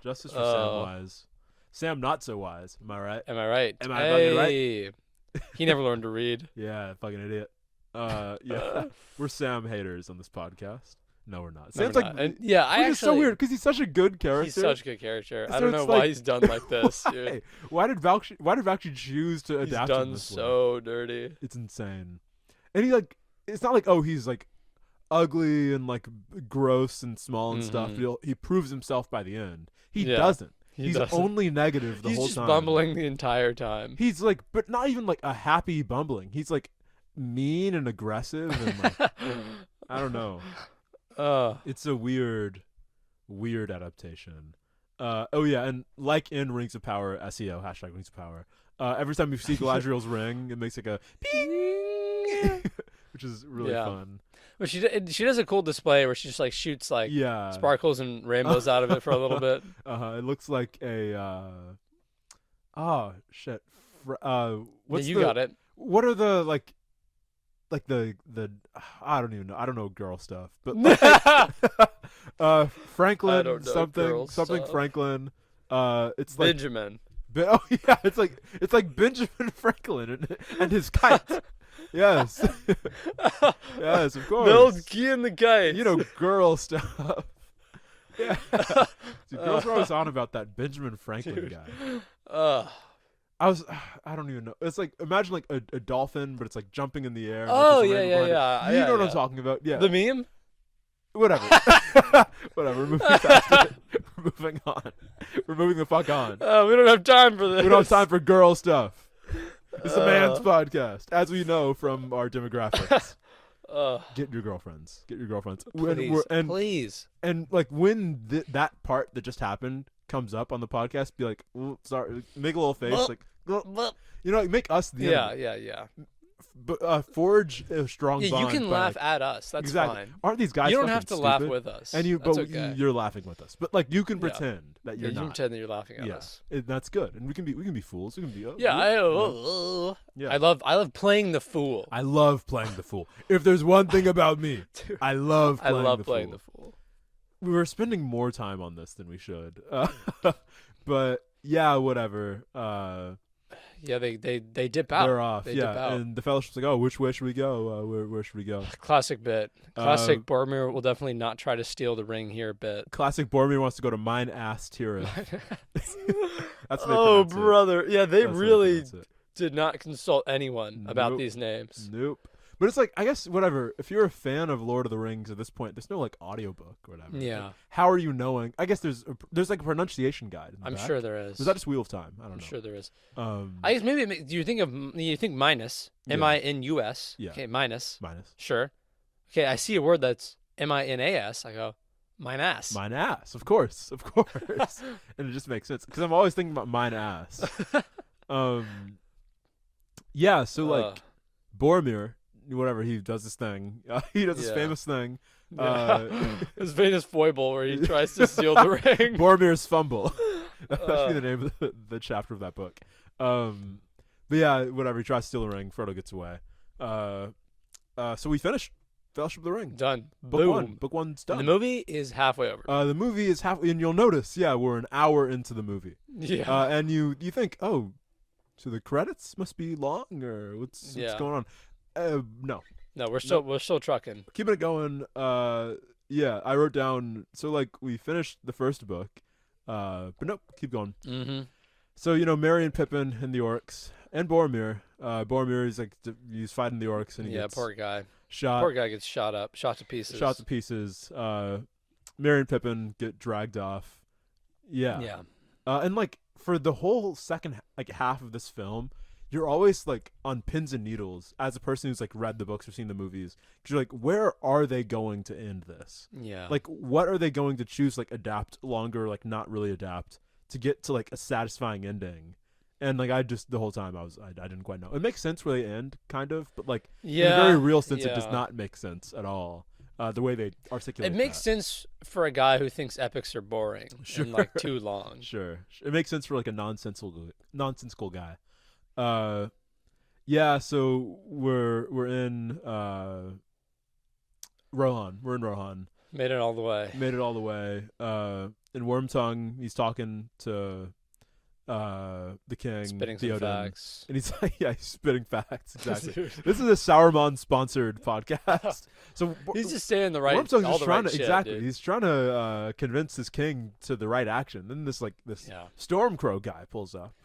Justice for Sam Wise. Sam not so wise. Am I right? Am I right? Am I fucking right? He never learned to read. Yeah, fucking idiot. Yeah. We're Sam haters on this podcast. No, we're not. No, Sam's we're like, not. And, yeah, I actually. it's so weird because he's such a good character. He's such a good character. I So don't know it's why like- he's done like this. Dude. Hey, why did Bakshi choose to He's adapt him done this way? so dirty. It's insane. And he like, it's not like, oh, he's like ugly and like gross and small and stuff. Mhm. He proves himself by the end. He Yeah, doesn't. he He's doesn't. only negative the He's whole just time. bumbling the entire time. He's like, but not even like a happy bumbling. He's like mean and aggressive and like, I don't know. It's a weird adaptation. Oh yeah, and like in Rings of Power, SEO hashtag Rings of Power. Every time you see Galadriel's ring, it makes like a ping, which is really fun. But she does a cool display where she just like shoots like Yeah, sparkles and rainbows out of it for a little bit. It looks like a oh shit. What's You got it. What are the like the I don't even know. I don't know girl stuff, but like, Franklin I don't know girl something stuff. Franklin. It's like Benjamin. oh yeah, it's like Benjamin Franklin and his kite. Yes, yes, of course. The old key in the kite. You know, girl stuff. Yeah, dude, girls are always on about that Benjamin Franklin guy. I don't even know. It's like, imagine like a dolphin, but it's like jumping in the air. and, Oh, like, there's a yeah, rainbow yeah, behind it. yeah. You Yeah, know what I'm yeah. talking about? Yeah. The meme? Whatever. Whatever. We're moving past it. We're moving on. We're moving the fuck on. We don't have time for this. We don't have time for girl stuff. It's a man's podcast, as we know from our demographics. Get your girlfriends. Get your girlfriends. Please. And like when that part that just happened comes up on the podcast, be like, sorry, make a little face, like, you know, like, make us the enemy. Yeah. But forge a strong Yeah, bond. you can by, laugh like, at us. That's exactly. fine. Aren't these guys? You don't fucking have to stupid? laugh with us. And That's okay. you're laughing with us, but like you can Yeah. pretend that you're You can not. pretend that you're laughing at us. That's good, and we can be fools. We can be. Yeah, I love playing the fool. I love playing the fool. If there's one thing about me, Dude, I love playing the fool. We were spending more time on this than we should, but yeah, whatever. Yeah, they dip out. They're off. They yeah, dip out. and the fellowship's like, "Oh, which way should we go? Where should we go?" Classic bit. Classic Boromir will definitely not try to steal the ring here bit. Classic Boromir wants to go to mine ass Tirith. That's what they Oh, pronounce it. brother. Yeah, they That's how really pronounce it. did not consult anyone about Nope. these names. Nope. But it's like, I guess, whatever. If you're a fan of Lord of the Rings at this point, there's no like audiobook or whatever. Yeah. Like, how are you knowing? I guess there's like a pronunciation guide. In the I'm back. sure there is. Was that just Wheel of Time? I don't I'm know. sure there is. I I guess maybe do you think minus Yeah. M-I-N-U-S? Yeah. Okay, minus. minus Sure. Okay, I see a word that's M-I-N-A-S. I go, mine ass. mine ass. Of course, and it just makes sense because I'm always thinking about mine ass. Yeah. So like Boromir whatever, he does this thing. He does this famous thing. His famous foible where he tries to steal the ring. Boromir's fumble. That should be the name of the chapter of that book. But yeah, whatever. He tries to steal the ring. Frodo gets away. So we finished Fellowship of the Ring. Done. Book Boom. one. Book one's done. And the movie is halfway over. The movie is halfway, and you'll notice, we're an hour into the movie. Yeah. And you think, oh, so the credits must be long, or what's going on? No. No, we're still trucking. Keeping it going. I wrote down. So like we finished the first book, but nope, keep going. Mm-hmm. So Merry and Pippin and the orcs and Boromir. Boromir is he's fighting the orcs and he gets poor guy. Shot. Poor guy gets shot to pieces. Shot to pieces. Merry and Pippin get dragged off. Yeah. Yeah. And like for the whole second half of this film, you're always like on pins and needles as a person who's like read the books or seen the movies, because you're like, where are they going to end this? Yeah. Like, what are they going to choose? Like, adapt longer, like not really adapt to get to like a satisfying ending. And like the whole time I didn't quite know. It makes sense where they end, kind of, but like in a very real sense, it does not make sense at all. The way they articulate it makes sense for a guy who thinks epics are boring and like too long. Sure, it makes sense for like a nonsensical guy. So we're in Rohan. We're in Rohan. Made it all the way. In Wormtongue, he's talking to the king, spitting Theoden, some facts, and he's like, he's spitting facts. Exactly. This is a Sauron sponsored podcast, so he's just saying the right. Wormtongue's all just the trying right to shit, dude. He's trying to convince his king to the right action. Then this Stormcrow guy pulls up,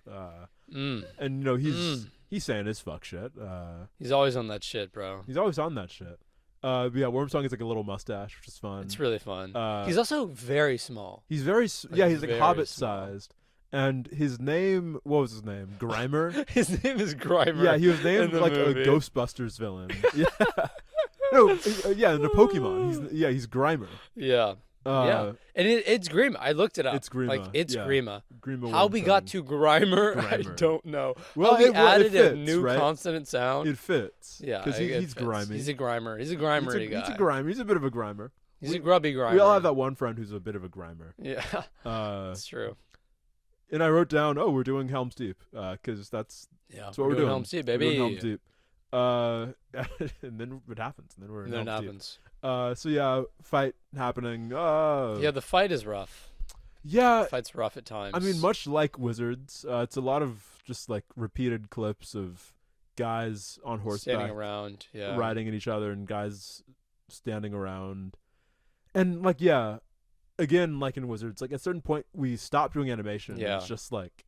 and he's saying his fuck shit. He's always on that shit, bro. He's always on that shit. Wormtongue is like a little mustache, which is fun. It's really fun. He's also very small. He's he's like hobbit sized. And his name, what was his name? Grimer? His name is Grimer. Yeah, he was named like movie. A Ghostbusters villain. Yeah. No, in the Pokemon. He's Grimer. Yeah. And it's Grima. I looked it up. It's Grima. Like, it's Grima. Grima. How we got to Grimer, I don't know. Well, we added it fits, a new consonant sound. It fits. Yeah. Because he's grimy. He's a Grimer. He's a Grimer guy. He's a Grimer. He's a bit of a Grimer. He's a grubby Grimer. We all have that one friend who's a bit of a Grimer. Yeah. That's true. And I wrote down, we're doing Helm's Deep, because that's what we're doing. Helm's Deep, baby. We're doing Helm's Deep. And then it happens, and then we're in Helm's Deep. Fight happening. The fight is rough. Yeah. The fight's rough at times. I mean, much like Wizards, it's a lot of just like repeated clips of guys on horseback. Standing around, riding at each other, and guys standing around. And like, again, like in Wizards, like at a certain point we stop doing animation. Yeah. It's just like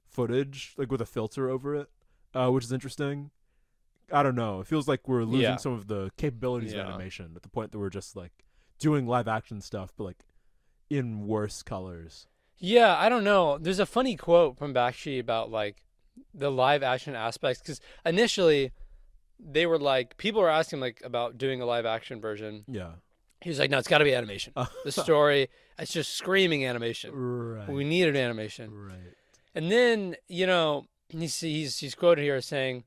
footage, like with a filter over it, which is interesting. I don't know. It feels like we're losing some of the capabilities of animation at the point that we're just like doing live action stuff, but like in worse colors. Yeah, I don't know. There's a funny quote from Bakshi about like the live action aspects, because initially they were like, people were asking like about doing a live action version. Yeah. He was like, no, it's got to be animation. The story, it's just screaming animation. Right. We needed animation. Right. And then, he's quoted here as saying,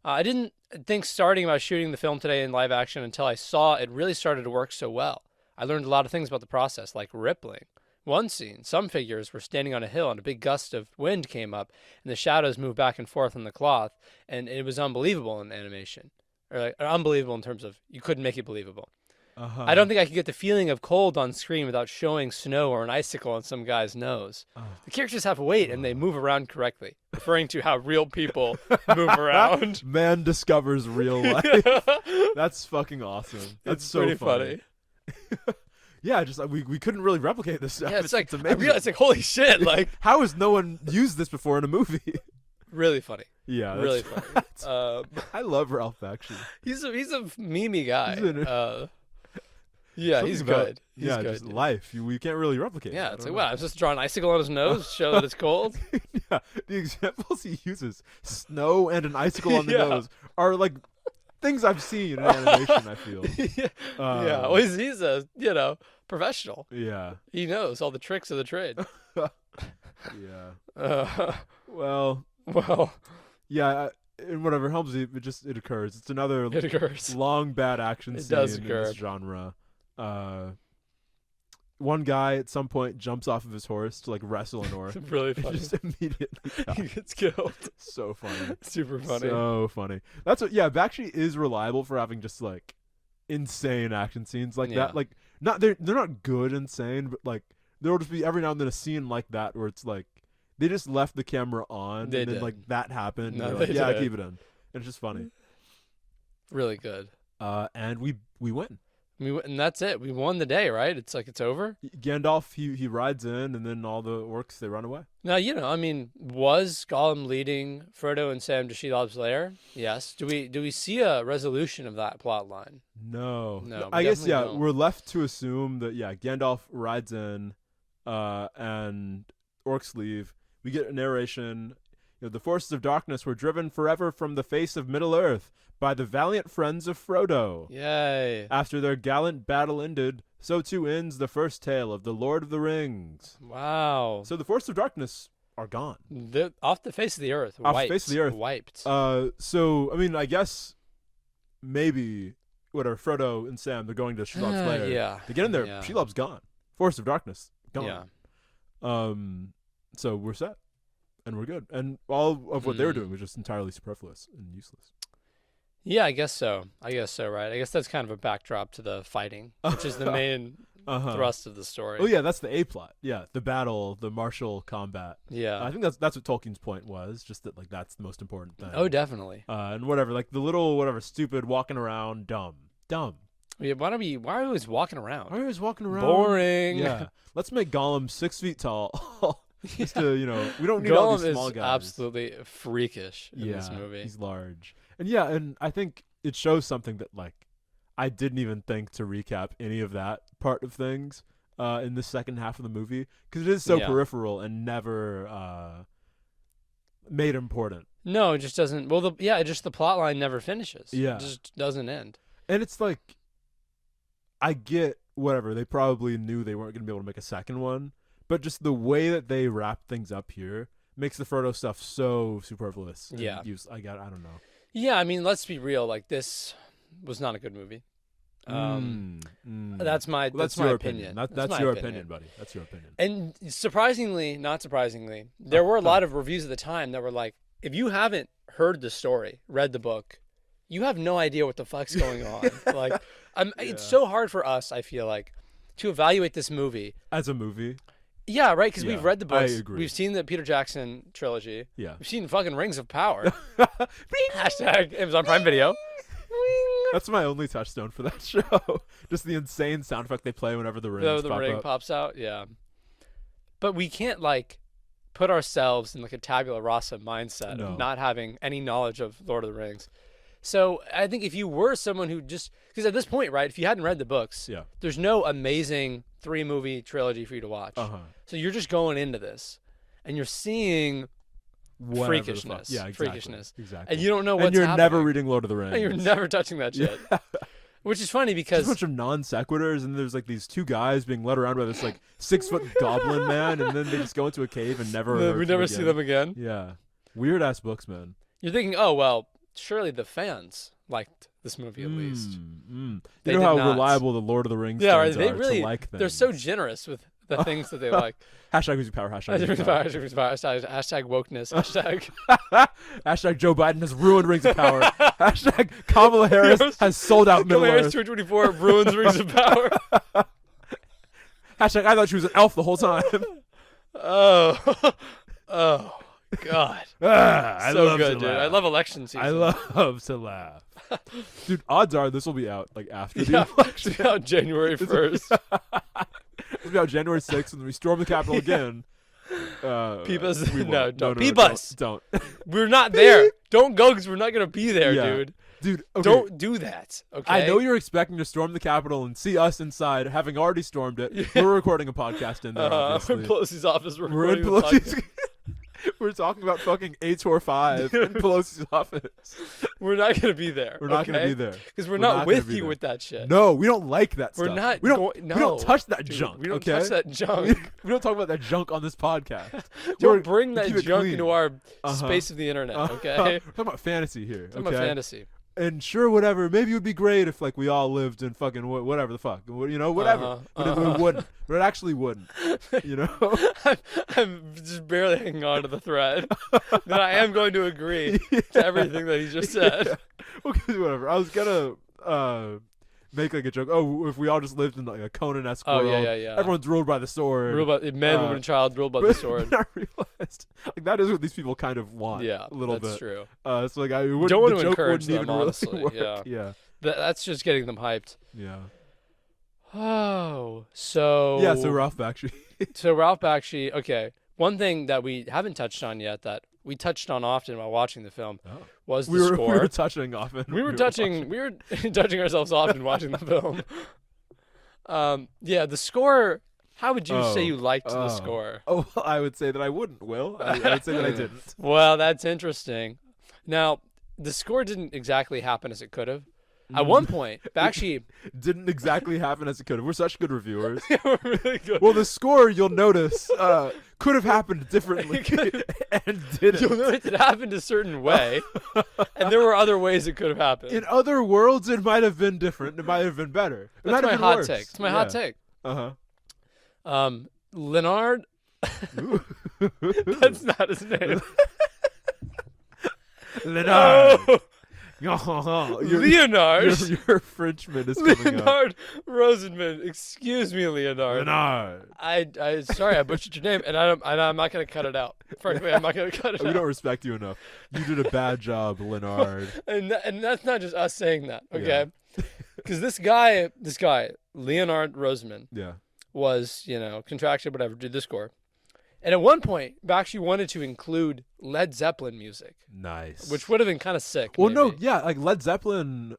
I didn't think starting about shooting the film today in live action until I saw it really started to work so well. I learned a lot of things about the process, like rippling. One scene, some figures were standing on a hill and a big gust of wind came up and the shadows moved back and forth on the cloth, and it was unbelievable in animation. Or unbelievable in terms of you couldn't make it believable. Uh-huh. I don't think I could get the feeling of cold on screen without showing snow or an icicle on some guy's nose. The characters have weight and they move around correctly, referring to how real people move around. Man discovers real life. That's fucking awesome. That's so pretty funny. Yeah, just we couldn't really replicate this stuff. Yeah, it's like amazing. I realized, like, holy shit, like how has no one used this before in a movie? Really funny. Yeah, really funny. I love Ralph Bakshi. He's a meme guy. Yeah, he's good. He's good, just life. We can't really replicate. Yeah, it's like, wow, I'm supposed to draw an icicle on his nose, show that it's cold. Yeah, the examples he uses, snow and an icicle on the nose, are like things I've seen in animation, I feel. Well, he's a, professional. Yeah. He knows all the tricks of the trade. Yeah. Well. Well. Yeah, in whatever Helm's Deep, it occurs. It's another long bad action scene in this genre. One guy at some point jumps off of his horse to like wrestle an orc. Really funny. Just immediately he gets killed. So funny. Super funny. So funny. That's what. Yeah, Bakshi is reliable for having just like insane action scenes like that. Like they're not good insane, but like there'll just be every now and then a scene like that where it's like they just left the camera on and then like that happened. No, and they like, yeah, did. keep it in. And it's just funny. Really good. And we win. And that's it. We won the day, right? It's like it's over. Gandalf he rides in, and then all the orcs they run away. Now I mean, was Gollum leading Frodo and Sam to Shelob's lair? Yes. Do we see a resolution of that plot line? No. I guess don't. We're left to assume that Gandalf rides in, and orcs leave. We get a narration. The forces of darkness were driven forever from the face of Middle Earth by the valiant friends of Frodo. Yay. After their gallant battle ended, so too ends the first tale of the Lord of the Rings. Wow. So the forces of darkness are gone. Off the face of the earth. Off the face of the earth. Wiped. So, I mean, I guess maybe Frodo and Sam, they're going to Shelob's lair. Yeah. They get in there, Shelob's gone. Force of darkness, gone. Yeah. So we're set. And we're good. And all of what they were doing was just entirely superfluous and useless. Yeah, I guess so, right? I guess that's kind of a backdrop to the fighting, which is the main thrust of the story. Oh, yeah, that's the A-plot. Yeah, the battle, the martial combat. Yeah. I think that's what Tolkien's point was, just that, like, that's the most important thing. Oh, definitely. And whatever, like, the little, stupid walking around, dumb. Yeah, why are we always walking around? Why are we always walking around? Boring. Yeah. Let's make Gollum 6 feet tall. Just to, we don't need Gollum all these small is guys. Absolutely freakish in this movie. He's large. And I think it shows something that, like, I didn't even think to recap any of that part of things in the second half of the movie, because it is so peripheral and never made important. No, it just doesn't. Well, the plot line never finishes. Yeah. It just doesn't end. And it's like, I get whatever. They probably knew they weren't going to be able to make a second one. But just the way that they wrap things up here makes the Frodo stuff so superfluous. Yeah. I don't know. Yeah, I mean, let's be real. Like, this was not a good movie. That's my opinion. That's your opinion, buddy. That's your opinion. And not surprisingly, there were a lot of reviews at the time that were like, if you haven't heard the story, read the book, you have no idea what the fuck's going on. Like, it's so hard for us, I feel like, to evaluate this movie. As a movie? Yeah, right, because we've read the books. I agree. We've seen the Peter Jackson trilogy. Yeah. We've seen fucking Rings of Power. Hashtag Amazon Prime Video. That's my only touchstone for that show. Just the insane sound effect they play whenever the ring pops out, yeah. But we can't, like, put ourselves in, like, a tabula rasa mindset of not having any knowledge of Lord of the Rings. So I think if you were someone who just, because at this point, right, if you hadn't read the books, there's no amazing 3-movie trilogy for you to watch. So you're just going into this, and you're seeing freakishness. Yeah, freakishness. Exactly. And you don't know what's happening. And you're happening. never reading Lord of the Rings. And you're never touching that shit. Which is funny because... There's a bunch of non sequiturs, and there's like these 2 guys being led around by this like 6-foot goblin man, and then they just go into a cave and we never see them again. Yeah. Weird ass books, man. You're thinking, oh, well, surely the fans liked this movie at least. You know how reliable the Lord of the Rings fans are to like things. They're so generous with the things that they like. Hashtag Who's Power. Hashtag wokeness. Hashtag Joe Biden has ruined Rings of Power. Hashtag Kamala Harris has sold out Middle Earth. 2024 ruins Rings of Power. Hashtag I thought she was an elf the whole time. Oh God. I love good, to dude. laugh. I love election season. I love to laugh. Dude, odds are this will be out like after the election. It's out January 1st. It'll be out January 6th, and then we storm the Capitol again. Don't. P-bus. Don't. We're not there. Don't go because we're not going to be there, dude. Dude, okay. Don't do that, okay? I know you're expecting to storm the Capitol and see us inside, having already stormed it. We're recording a podcast in there, obviously. We're in Pelosi's office. We're in Pelosi's. We're talking about fucking Ator 5 in Pelosi's office. We're not gonna be there. We're not gonna be there because we're not with you with that shit. No, we don't like that We're stuff. not. We don't touch that Dude, junk. We don't okay? touch that junk. We don't talk about that junk on this podcast. Don't bring that junk clean. into our space of the internet. Okay. We're talking about fantasy here. Talking about fantasy. And sure, whatever. Maybe it would be great if like we all lived in fucking whatever the fuck, whatever. But it wouldn't. But it actually wouldn't. You know. I'm just barely hanging on to the thread that I am going to agree to everything that he just said. Yeah. Okay, whatever. I was gonna make like a joke. Oh, if we all just lived in like a Conan-esque world. Yeah. Everyone's ruled by the sword. Man, woman, and child ruled by the sword. But I realized like that is what these people kind of want. Yeah, a little that's bit. true. So like I wouldn't, don't want the to joke encourage wouldn't them, even honestly. really work. Yeah. That's just getting them hyped. Yeah. Oh, so Ralph Bakshi. Ralph Bakshi. Okay, one thing that we haven't touched on yet that we touched on often while watching the film was the score. We were touching often. We were touching ourselves often watching the film. The score. How would you say you liked the score? Oh, well, I would say that I wouldn't. Will I would say that I didn't. Well, that's interesting. Now, the score didn't exactly happen as it could have. At one point, Bakshi didn't exactly happen as it could have. We're such good reviewers. We're really good. Well, the score, you'll notice, could have happened differently and didn't. You'll notice it happened a certain way, and there were other ways it could have happened. In other worlds, it might have been different. It might have been better. That's my hot take. It's my hot take. Leonard. That's not his name. Leonard. Oh. Leonard. Your Frenchman is coming Leonard Rosenman. Excuse me, Leonard. Leonard. I sorry, I butchered your name, and I'm not gonna cut it out. Frankly, I'm not gonna cut it out. We don't respect you enough. You did a bad job, Leonard. and that's not just us saying that, okay? Because this guy, Leonard Rosenman, was contracted, whatever, did the score. And at one point, Bakshi wanted to include Led Zeppelin music. Nice. Which would have been kind of sick. Well, maybe. like Led Zeppelin,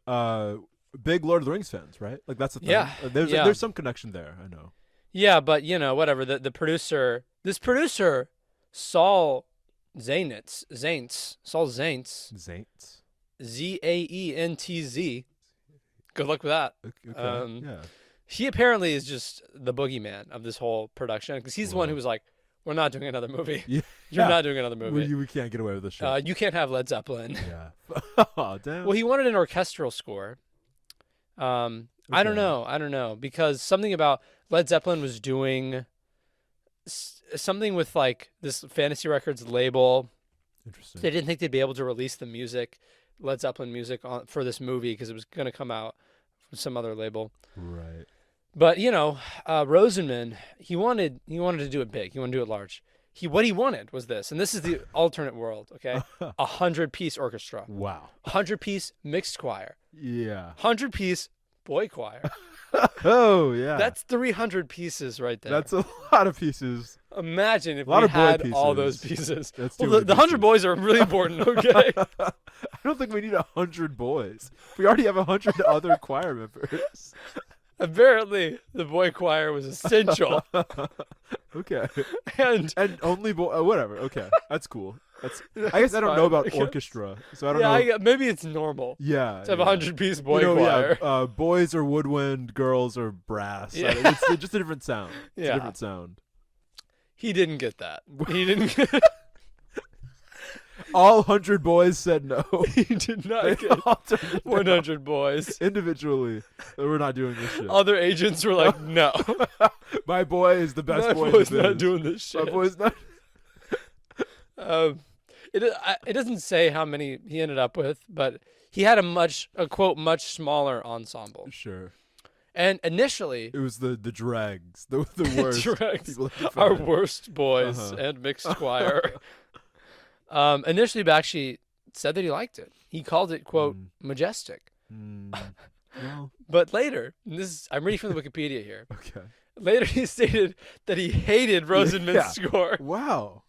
big Lord of the Rings fans, right? Like that's the thing. Yeah. There's some connection there, I know. Yeah, but whatever. The producer, Saul Zaentz, Zaentz. Good luck with that. Okay. He apparently is just the boogeyman of this whole production because he's the one who was like, "We're not doing another movie. You're not doing another movie. We can't get away with this shit. You can't have Led Zeppelin." Yeah. Oh, damn. Well, he wanted an orchestral score. I don't know because something about Led Zeppelin was doing something with like this Fantasy Records label. Interesting. They didn't think they'd be able to release the music, Led Zeppelin music, for this movie because it was going to come out from some other label. Right. But Rosenman, he wanted to do it big. He wanted to do it large. What he wanted was this, and this is the alternate world. Okay, 100-piece orchestra. Wow. 100-piece mixed choir. Yeah. 100-piece boy choir. Oh yeah. That's 300 pieces right there. That's a lot of pieces. Imagine if we had all those pieces. That's the 100 boys are really important. Okay. I don't think we need 100 boys. We already have 100 other choir members. Apparently, the boy choir was essential. Okay. And only whatever. Okay, that's cool. I guess I don't know about orchestra, so I don't know. Maybe it's normal. Yeah. To have 100-piece boy choir. Yeah, boys are woodwind, girls are brass. Yeah. It's just a different sound. It's a different sound. He didn't get that. He didn't get All 100 boys said no. He did not get 100 boys. Individually, we're not doing this shit. Other agents were like, no. My boy is the best boy. My boy's not doing this shit. My boy's not. It doesn't say how many he ended up with, but he had a quote much smaller ensemble. Sure. And initially, it was the dregs, the worst dregs, people our worst boys and mixed choir. Initially, Bakshi said that he liked it. He called it quote majestic. Well. But later, I'm reading from the Wikipedia here. Okay. Later, he stated that he hated Rosenman's score. Wow.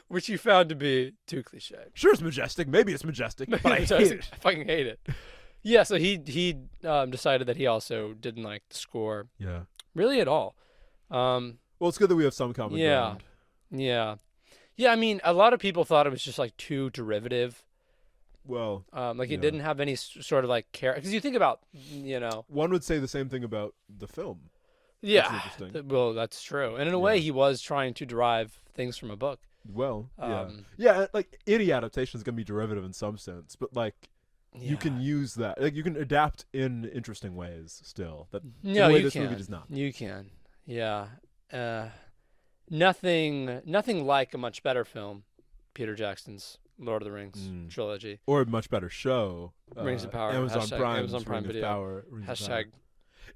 Which he found to be too cliche. Sure, it's majestic. Maybe it's majestic, but I hate it. I fucking hate it. Yeah, so he decided that he also didn't like the score. Yeah. Really at all. Well, it's good that we have some common ground. Yeah. Yeah, I mean, a lot of people thought it was just like too derivative. Well, Like yeah. it didn't have any sort of like care. Because you think about, you know. One would say the same thing about the film. Yeah. Which is interesting. Well, that's true. And in a way, he was trying to derive things from a book. Well, yeah, like any adaptation is gonna be derivative in some sense, but like you can use that, like you can adapt in interesting ways still. That no, in a way you this can. movie does not. You can, yeah. Nothing like a much better film, Peter Jackson's Lord of the Rings trilogy, or a much better show, Rings of Power, Amazon Prime Video, Rings of Power. hashtag.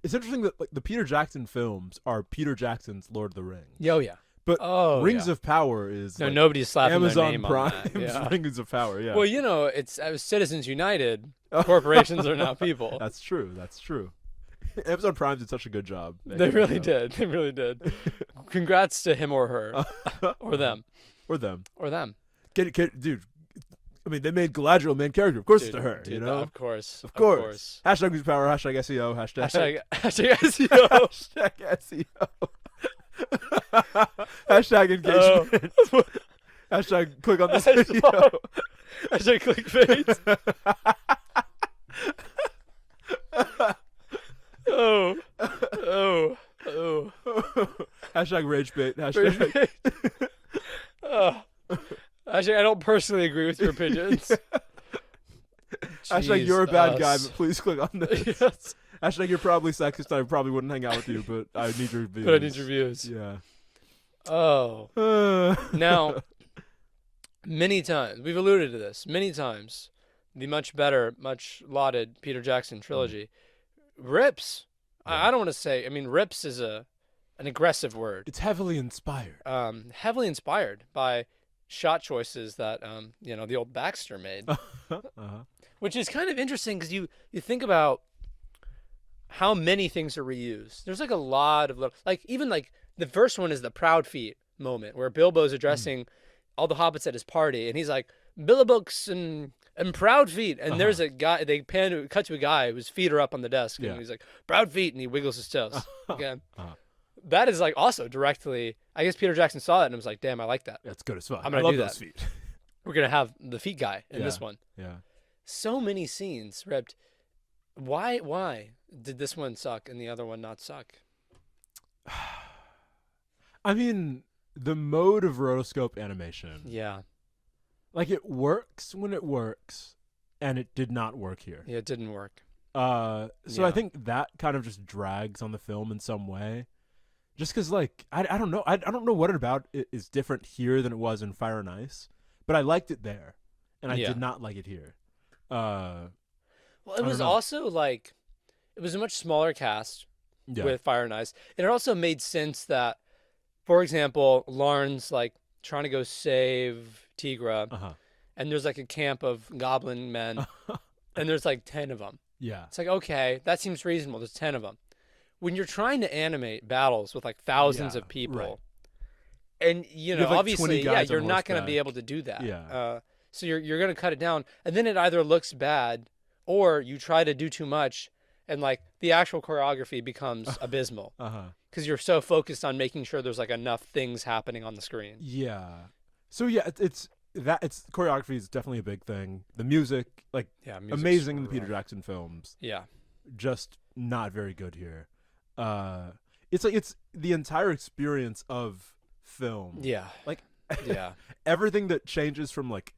It's interesting that like the Peter Jackson films are Peter Jackson's Lord of the Rings. Oh yeah. But Rings of Power is no, like nobody's slapping Amazon their name Prime's on that. Yeah. Rings of Power. Yeah. Well, you know, it's Citizens United. Corporations are now people. That's true. That's true. Amazon Prime did such a good job. They really did. They really did. Congrats to him or her, or them, or them, or them. Dude. I mean, they made Galadriel main character. Of course, it's to her. Dude, you know, of course. Hashtag Rings of Power. Hashtag SEO. Hashtag SEO. Hashtag SEO. Hashtag engagement. Hashtag click on this video. Hashtag clickbait. Oh. Hashtag rage bait. Hashtag. Actually, I don't personally agree with your opinions. Hashtag you're a bad guy, but please click on this. Yes. Hashtag you're probably sexist. I probably wouldn't hang out with you, but I need your views. But I need your views. Yeah. Oh. Now, many times, we've alluded to this, many times, the much better, much lauded Peter Jackson trilogy rips. Yeah. I don't want to say, I mean, rips is an aggressive word. It's heavily inspired. Heavily inspired by shot choices that, the old Baxter made. Which is kind of interesting because you think about how many things are reused. There's like a lot of little, like even like the first one is the proud feet moment where Bilbo's addressing all the hobbits at his party and he's like Billabooks and proud feet and there's a guy, they cut to a guy whose feet are up on the desk and he's like proud feet and he wiggles his toes again. That is like also directly, I guess Peter Jackson saw that and was like, damn, I like that. That's good as fuck. I'm gonna do those that. Feet. We're gonna have the feet guy in this one. Yeah. So many scenes ripped. Why did this one suck and the other one not suck? I mean, the mode of rotoscope animation. Yeah. Like it works when it works, and it did not work here. Yeah, it didn't work. So I think that kind of just drags on the film in some way. Just because, like, I don't know. I don't know what about it is different here than it was in Fire and Ice, but I liked it there, and I did not like it here. Well, it was also like, it was a much smaller cast with Fire and Ice. And it also made sense that, for example, Lauren's like trying to go save Tigra, and there's like a camp of goblin men, and there's like 10 of them. Yeah. It's like, okay, that seems reasonable. There's 10 of them. When you're trying to animate battles with like thousands of people, and you know, like obviously, you're not going to be able to do that. Yeah. So you're going to cut it down, and then it either looks bad, or you try to do too much, and like the actual choreography becomes abysmal because you're so focused on making sure there's like enough things happening on the screen. Yeah. So yeah, it's choreography is definitely a big thing. The music, like, amazing in the Peter Jackson films. Yeah. Just not very good here. It's like it's the entire experience of film. Yeah. Like, everything that changes from like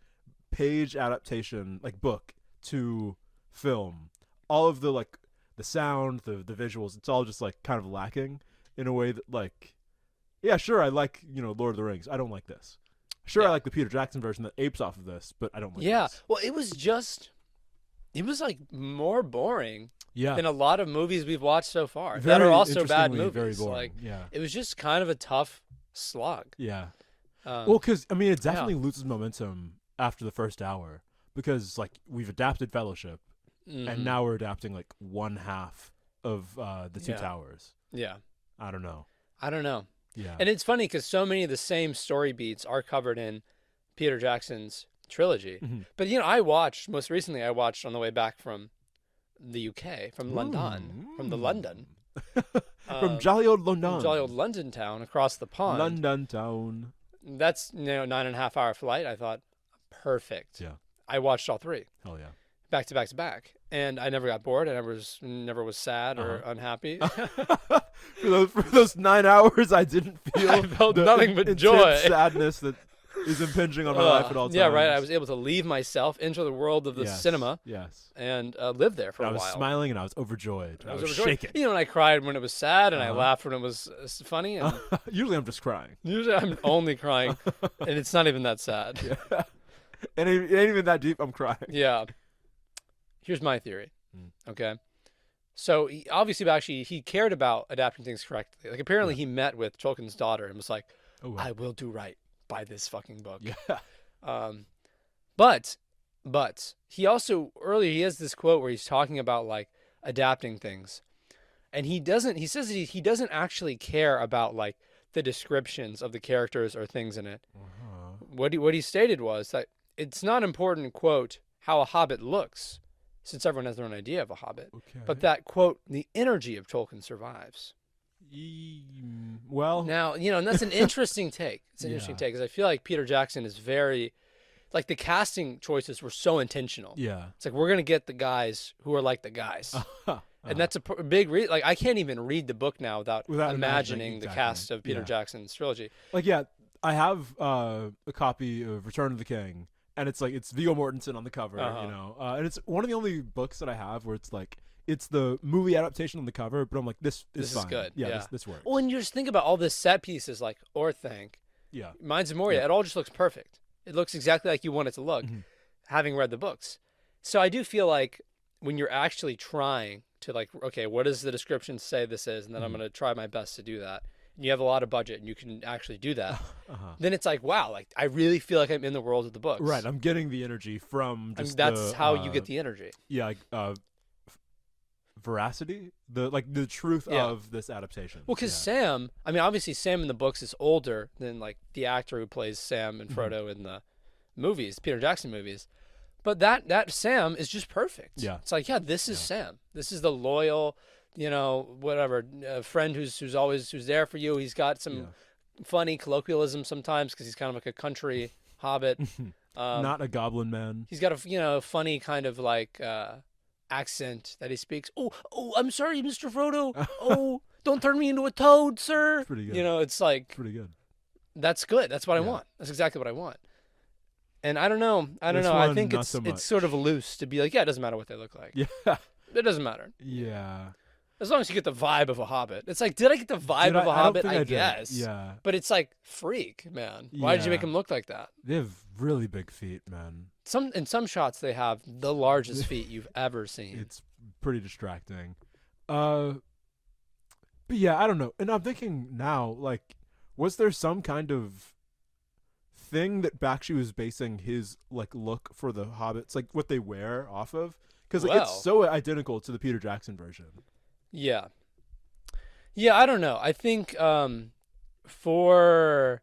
page adaptation, like book, to film, all of the like the sound, the visuals, it's all just like kind of lacking in a way that like, yeah, sure, I like, Lord of the Rings. I don't like this. Sure, I like the Peter Jackson version that apes off of this, but I don't like this. Well, it was like more boring than a lot of movies we've watched so far that are also bad movies. Very boring. Like, it was just kind of a tough slog. Yeah. Well, because I mean, it definitely loses momentum after the first hour because like we've adapted Fellowship, and now we're adapting like one half of the Two Towers. Yeah. I don't know. Yeah. And it's funny because so many of the same story beats are covered in Peter Jackson's trilogy. But, most recently I watched on the way back from the UK, from London. From jolly old London. From jolly old London town across the pond. London town. that's 9.5 hour flight. I thought, perfect. Yeah. I watched all 3. Hell yeah. Back to back to back, and I never got bored. I never was sad or unhappy. for those 9 hours, I didn't feel I felt nothing but intense joy, sadness that is impinging on my life at all times. Yeah, right. I was able to leave myself into the world of the cinema. Yes. And live there for a while. I was smiling and I was overjoyed. I was shaking. And I cried when it was sad, and I laughed when it was funny. And usually I'm just crying. Usually I'm only crying, and it's not even that sad. Yeah. And it ain't even that deep. I'm crying. Yeah. Here's my theory. Okay. So obviously, Bakshi, he cared about adapting things correctly. Like apparently, he met with Tolkien's daughter and was like, "I will do right by this fucking book." Yeah. But he also earlier he has this quote where he's talking about like adapting things, and he says that he doesn't actually care about like the descriptions of the characters or things in it. What he stated was that it's not important, quote, how a hobbit looks, since everyone has their own idea of a hobbit, but that, quote, the energy of Tolkien survives. Well, now, and that's an interesting take. It's an interesting take, because I feel like Peter Jackson is very, like the casting choices were so intentional. Yeah. It's like, we're going to get the guys who are like the guys. And that's a big reason. Like, I can't even read the book now without imagining the cast of Peter Jackson's trilogy. Like, I have a copy of Return of the King, and it's Viggo Mortensen on the cover, and it's one of the only books that I have where it's like it's the movie adaptation on the cover, but I'm like, this is fine. Good. Yeah. This works. Well, and you just think about all this set pieces like Orthanc, Mines of Moria. It all just looks perfect. It looks exactly like you want it to look, having read the books. So I do feel like when you're actually trying to like, okay, what does the description say this is, and then I'm going to try my best to do that. And you have a lot of budget and you can actually do that, then it's like, wow, like I really feel like I'm in the world of the books. Right, I'm getting the energy from just that's how you get the energy. Yeah, like veracity, the truth of this adaptation. Well, because Sam, I mean, obviously Sam in the books is older than like the actor who plays Sam and Frodo in the movies, Peter Jackson movies. But that Sam is just perfect. Yeah, it's like, this is Sam. This is the loyal, whatever, friend who's there for you. He's got some funny colloquialism sometimes because he's kind of like a country hobbit. Not a goblin man. He's got a funny kind of like accent that he speaks. Oh, I'm sorry, Mr. Frodo. Oh, don't turn me into a toad, sir. It's pretty good. It's like pretty good. That's good. That's what I want. That's exactly what I want. And I don't know. I think it's sort of loose to be like, it doesn't matter what they look like. Yeah. It doesn't matter. Yeah. As long as you get the vibe of a hobbit. It's like, did I get the vibe of a hobbit? I guess. Yeah. But it's like, freak, man. Why did you make him look like that? They have really big feet, man. In some shots, they have the largest feet you've ever seen. It's pretty distracting. But yeah, I don't know. And I'm thinking now, like, was there some kind of thing that Bakshi was basing his like look for the hobbits, like what they wear, off of? Because it's so identical to the Peter Jackson version. Yeah, I don't know. I think for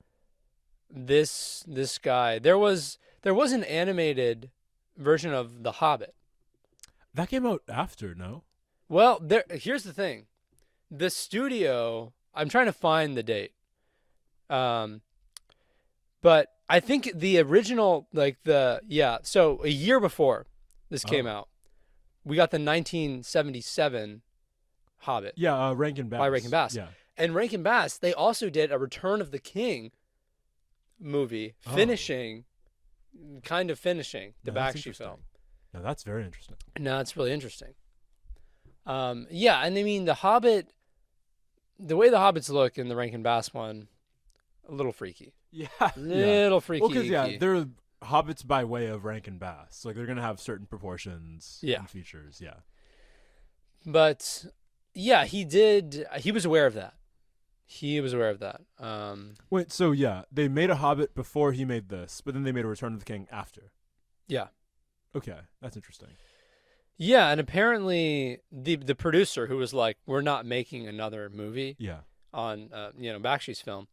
this guy, there was an animated version of The Hobbit that came out after. No, well, here's the thing: the studio. I'm trying to find the date. But I think the original, so a year before this came out, we got the 1977 Hobbit. Yeah, Rankin Bass. By Rankin Bass. Yeah. And Rankin Bass, they also did a Return of the King movie, finishing the Bakshi film. No, that's very interesting. No, it's really interesting. And I mean, the Hobbit, the way the Hobbits look in the Rankin Bass one, a little freaky. Yeah. Little freaky. Well, because, they're hobbits by way of Rankin Bass. Like, they're going to have certain proportions and features. Yeah. But, he was aware of that. Wait, so, they made a Hobbit before he made this, but then they made a Return of the King after. Yeah. Okay, that's interesting. Yeah, and apparently the producer who was like, we're not making another movie on, Bakshi's film,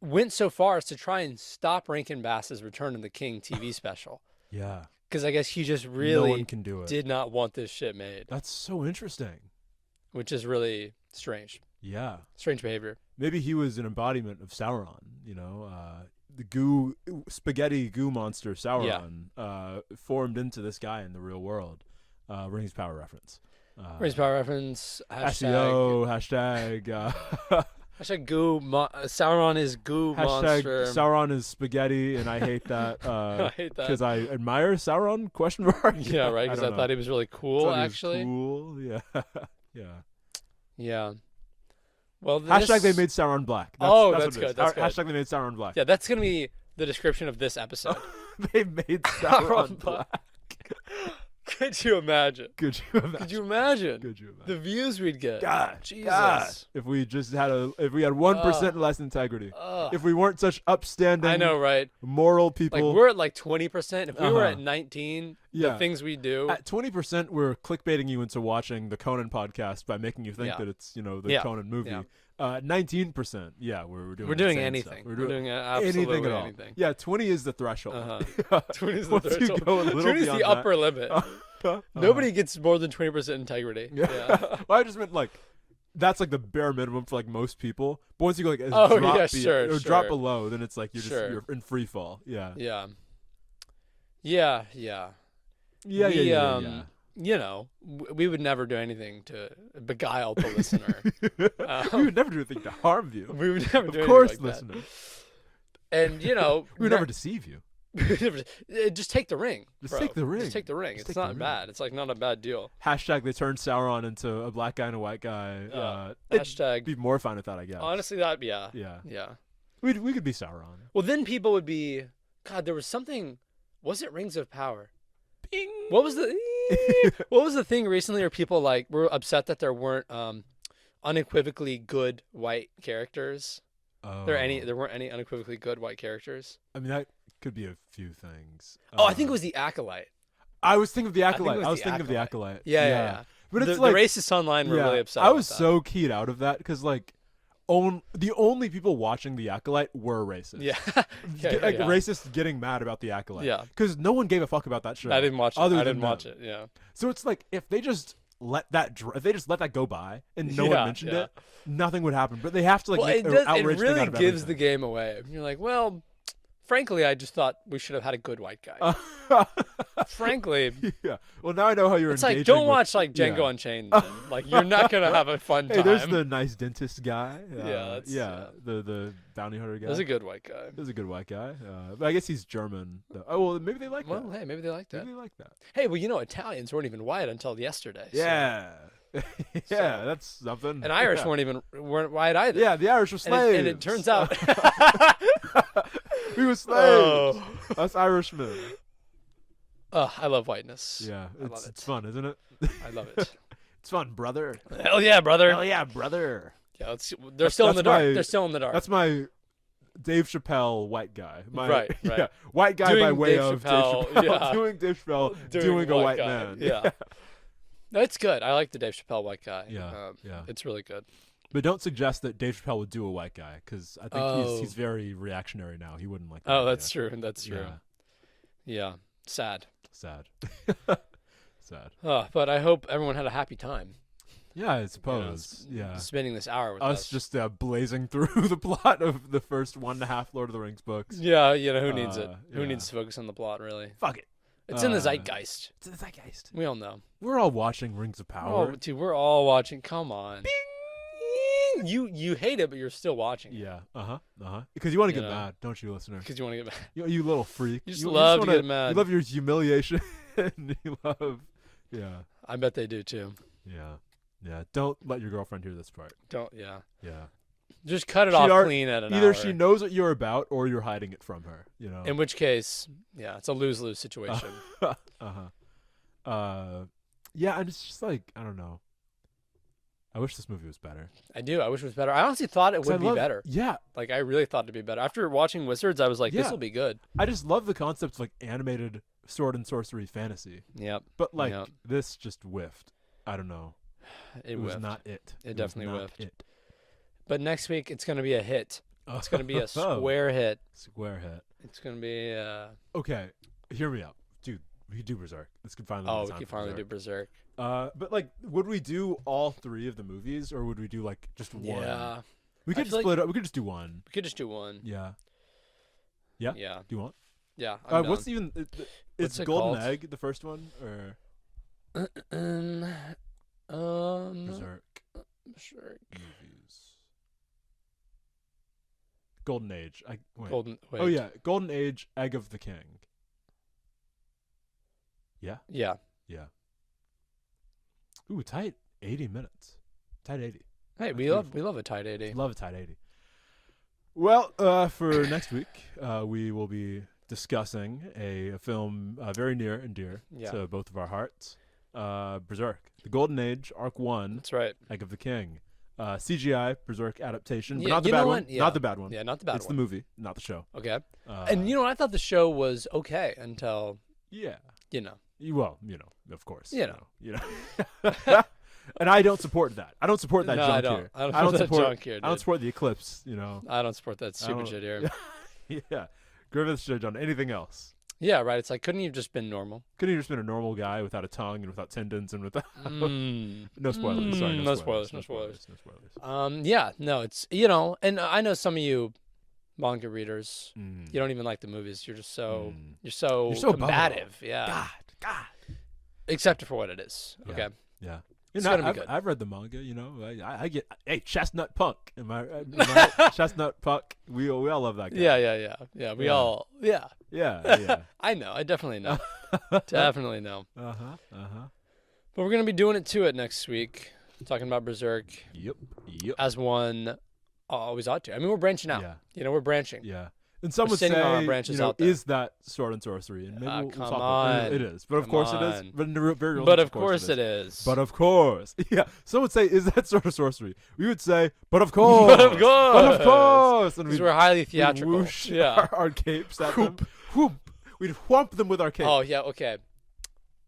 went so far as to try and stop Rankin Bass's Return of the King TV special. Yeah. Because I guess he just really no one can do it. Did not want this shit made. That's so interesting. Which is really strange. Yeah. Strange behavior. Maybe he was an embodiment of Sauron, the spaghetti goo monster Sauron formed into this guy in the real world. Rings power reference. Rings power reference. SEO hashtag. Hashtag goo. Sauron is goo hashtag monster. Sauron is spaghetti, and I hate that. I hate that because I admire Sauron? Question mark. Yeah, right. Because I thought he was really cool. Actually, cool. Yeah, yeah. Yeah. Well, hashtag they made Sauron black. That's good. That's good. Hashtag they made Sauron black. Yeah, that's gonna be the description of this episode. They made Sauron black. Could you imagine? Could you imagine? Could you imagine? Could you imagine? The views we'd get. God, Jesus. God. If we just had if we had 1% less integrity. If we weren't such upstanding, I know, right? Moral people. Like we're at like 20%. If we were at 19, the things we do. At 20%, we're clickbaiting you into watching the Conan podcast by making you think that it's the Conan movie. Yeah. 19%, we're doing anything. We're doing absolutely anything at all. Anything. Yeah, 20 is the threshold. 20 is the Once threshold. you go a little 20 is the beyond upper limit. Nobody gets more than 20% integrity. Yeah. Well, I just meant like that's like the bare minimum for like most people. But once you go like drop below, then it's like you're in free fall. Yeah. Yeah. You know, we would never do anything to beguile the listener. We would never do anything to harm you. We would never do anything Of course, like listener. That. And, you know. We would never deceive you. Just take the ring. Just take the ring. Just take the ring. It's not bad. It's like not a bad deal. Hashtag they turned Sauron into a black guy and a white guy. Hashtag. Be more fine with that, I guess. Honestly, yeah. We could be Sauron. Well, then people would be, God, there was something, was it Rings of Power? Bing. What was the thing recently where people like were upset that there weren't unequivocally good white characters? Oh. There weren't any unequivocally good white characters? I mean, that could be a few things. I think it was the Acolyte. I was thinking of the Acolyte. I was thinking of the Acolyte. Yeah. But it's the like racists online were really upset. I was so keyed out of that because like the only people watching the Acolyte were racist. Yeah. Racists getting mad about the Acolyte. Yeah. Because no one gave a fuck about that show. I didn't watch it. I didn't watch it. Yeah. So it's like if they just let that go by and no one mentioned it, nothing would happen. But they have to like make an outrage thing out of everything. It really gives the game away. And you're like, well, frankly, I just thought we should have had a good white guy. Frankly. Yeah. Well, now I know how you're engaging. It's like, don't watch like Django Unchained. Then. Like, you're not going to have a fun time. Hey, there's the nice dentist guy. The bounty hunter guy. There's a good white guy. There's a good white guy. But I guess he's German. Though. Oh, well, maybe they like that. Well, hey, maybe they like that. Maybe they like that. Hey, well, you know, Italians weren't even white until yesterday. Yeah. Yeah, that's something. And Irish weren't white either. Yeah, the Irish were slaves. And it turns out we were slaves. Us Irishmen. I love whiteness. Yeah, it's fun, isn't it? I love it. It's fun, brother. Hell yeah, brother. Hell yeah, brother. Yeah, they're still in the dark. They're still in the dark. That's my Dave Chappelle white guy. Right. Yeah, white guy by way of Dave Chappelle. Doing Dave Chappelle, doing a white man. Yeah. No, it's good. I like the Dave Chappelle white guy. Yeah, it's really good. But don't suggest that Dave Chappelle would do a white guy because I think he's very reactionary now. He wouldn't like that. Oh, that's true. That's true. Yeah. Sad. Sad. But I hope everyone had a happy time. Yeah, I suppose. Spending this hour with us. Just blazing through the plot of the first 1.5 Lord of the Rings books. Yeah, who needs it? Who needs to focus on the plot, really? Fuck it. It's in the zeitgeist. It's in the zeitgeist. We all know. We're all watching Rings of Power. Oh, dude, we're all watching. Come on. Bing! You hate it, but you're still watching it. Yeah. Because you want to get mad, don't you, listener? Because you want to get mad. You little freak. You just love to get mad. You love your humiliation. You love. Yeah. I bet they do too. Yeah. Don't let your girlfriend hear this part. Don't. Yeah. Yeah. Just cut it off clean at an hour. Either she knows what you're about or you're hiding it from her. In which case, it's a lose-lose situation. Yeah, and it's just like, I don't know. I wish this movie was better. I do. I wish it was better. I honestly thought it would be better. Yeah. Like, I really thought it'd be better. After watching Wizards, I was like, this will be good. I just love the concept of, like, animated sword and sorcery fantasy. Yep. But, like, this just whiffed. I don't know. It was not it. It definitely whiffed. It. But next week, it's going to be a hit. It's going to be a square hit. Square hit. It's going to be... Okay. Hear me out. Dude, we could do Berserk. This could finally we could finally do Berserk. But, like, would we do all 3 of the movies, or would we do, like, just one? Yeah. We could split it up. We could just do one. We could just do one. Yeah. Yeah. Yeah. Do you want? Yeah. I'm What's down. even? What's It's it Golden called? Egg, the first one, or Berserk Berserk. movies? Golden Age. Wait. Wait. Oh yeah, Golden Age, Egg of the King. Yeah. Yeah. Yeah. Ooh, tight 80 minutes. Tight 80. Hey, That's we love a tight 80. Love a tight 80. Well, for next week, we will be discussing a film very near and dear to both of our hearts. Berserk, The GoldenAge, Arc 1. That's right. Egg of the King. CGI Berserk adaptation, but Yeah, not the you bad know one. what? Yeah. Not the bad one. Yeah, not the bad It's one. the movie, not the show. Okay. And you know, I thought the show was okay until Yeah. you know. Well, of course. You know. And I don't support that. I don't support that No, junk I don't. here. I don't support that junk here, I don't dude. support the eclipse. I don't support that stupid shit here. Yeah. Griffith should have done anything else. Yeah, right. It's like, couldn't you have just been normal? Couldn't he just been a normal guy without a tongue and without tendons and without no spoilers? Sorry, No spoilers. No spoilers. Yeah, no, it's and I know some of you manga readers, Mm. you don't even like the movies. You're just so You're so so above it all. combative. Yeah. God. Except for what it is. Yeah. Okay. Yeah. It's gonna be I've, good. I've read the manga. I get chestnut punk. Am I right? Chestnut punk? We all love that guy. Yeah. We all. Yeah. Yeah. I know. I definitely know. Definitely know. Uh-huh. But we're gonna be doing it to it next week. Talking about Berserk Yep. as one always ought to. I mean, we're branching out. Yeah. We're branching. Yeah. And some We're would sending our say, branches out there. is that Sword and Sorcery? And maybe we'll come talk about on. it. It is. But of Come course it is. on. But in the very real But sense, of course it is. But of course. Yeah. Some would say, is that Sword and Sorcery? We would say, but of course. But of course. But of course. And Because we're highly we'd theatrical. whoosh Yeah. our capes at them. Whoop. We'd whomp them with our capes. Oh yeah. Okay.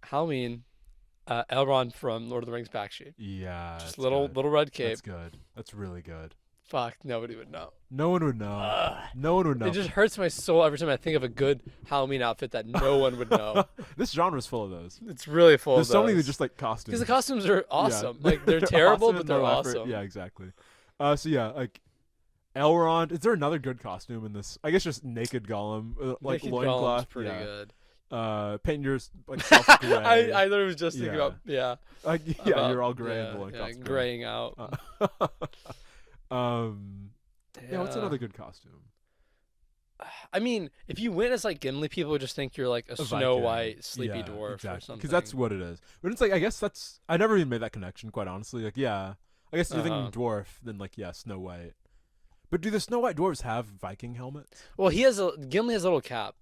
Halloween. Elrond from Lord of the Rings Bakshi. Yeah. Just that's little good. red cape. That's good. That's really good. Fuck. Nobody would know. No one would know. No one would know. It just hurts my soul every time I think of a good Halloween outfit that no one would know. This genre's full of those. It's really full There's of so those. many just like costumes. Because the costumes are awesome. Yeah. Like they're terrible, awesome but in they're their effort. awesome. Yeah, exactly. So yeah, like Elrond. Is there another good costume in this? I guess just naked Gollum, like Naked loincloth. Gollum's pretty yeah. good. Paint yours like self gray. I literally was just thinking about yeah, you're all gray in the yeah, loincloth. graying out. Yeah, what's another good costume? I mean, if you went as like Gimli, people would just think you're like a Snow Viking. White sleepy Yeah, dwarf exactly. or something. Because that's what it is. But it's like, I guess that's, I never even made that connection, quite honestly. Like, yeah, I guess you're thinking dwarf, then like, yeah, Snow White. But do the Snow White dwarves have Viking helmets? Well, Gimli has a little cap.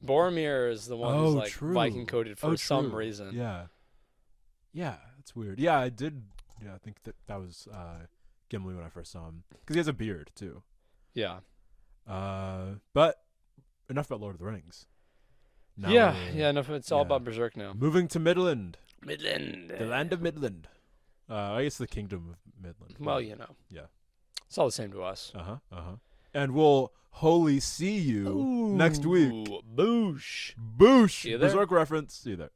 Boromir is the one who's like true. Viking coated for some true. reason. Yeah, that's weird. Yeah, I did. Yeah, I think that was Gimli when I first saw him, because he has a beard too. Yeah. But enough about Lord of the Rings. Now Yeah. we're Enough. It's all about Berserk now. moving to Midland, Midland. the land of Midland. I guess the kingdom of Midland. Well, you know. Yeah. It's all the same to us. And we'll wholly see you next week. Boosh. Boosh. See you there. Berserk reference. See you there.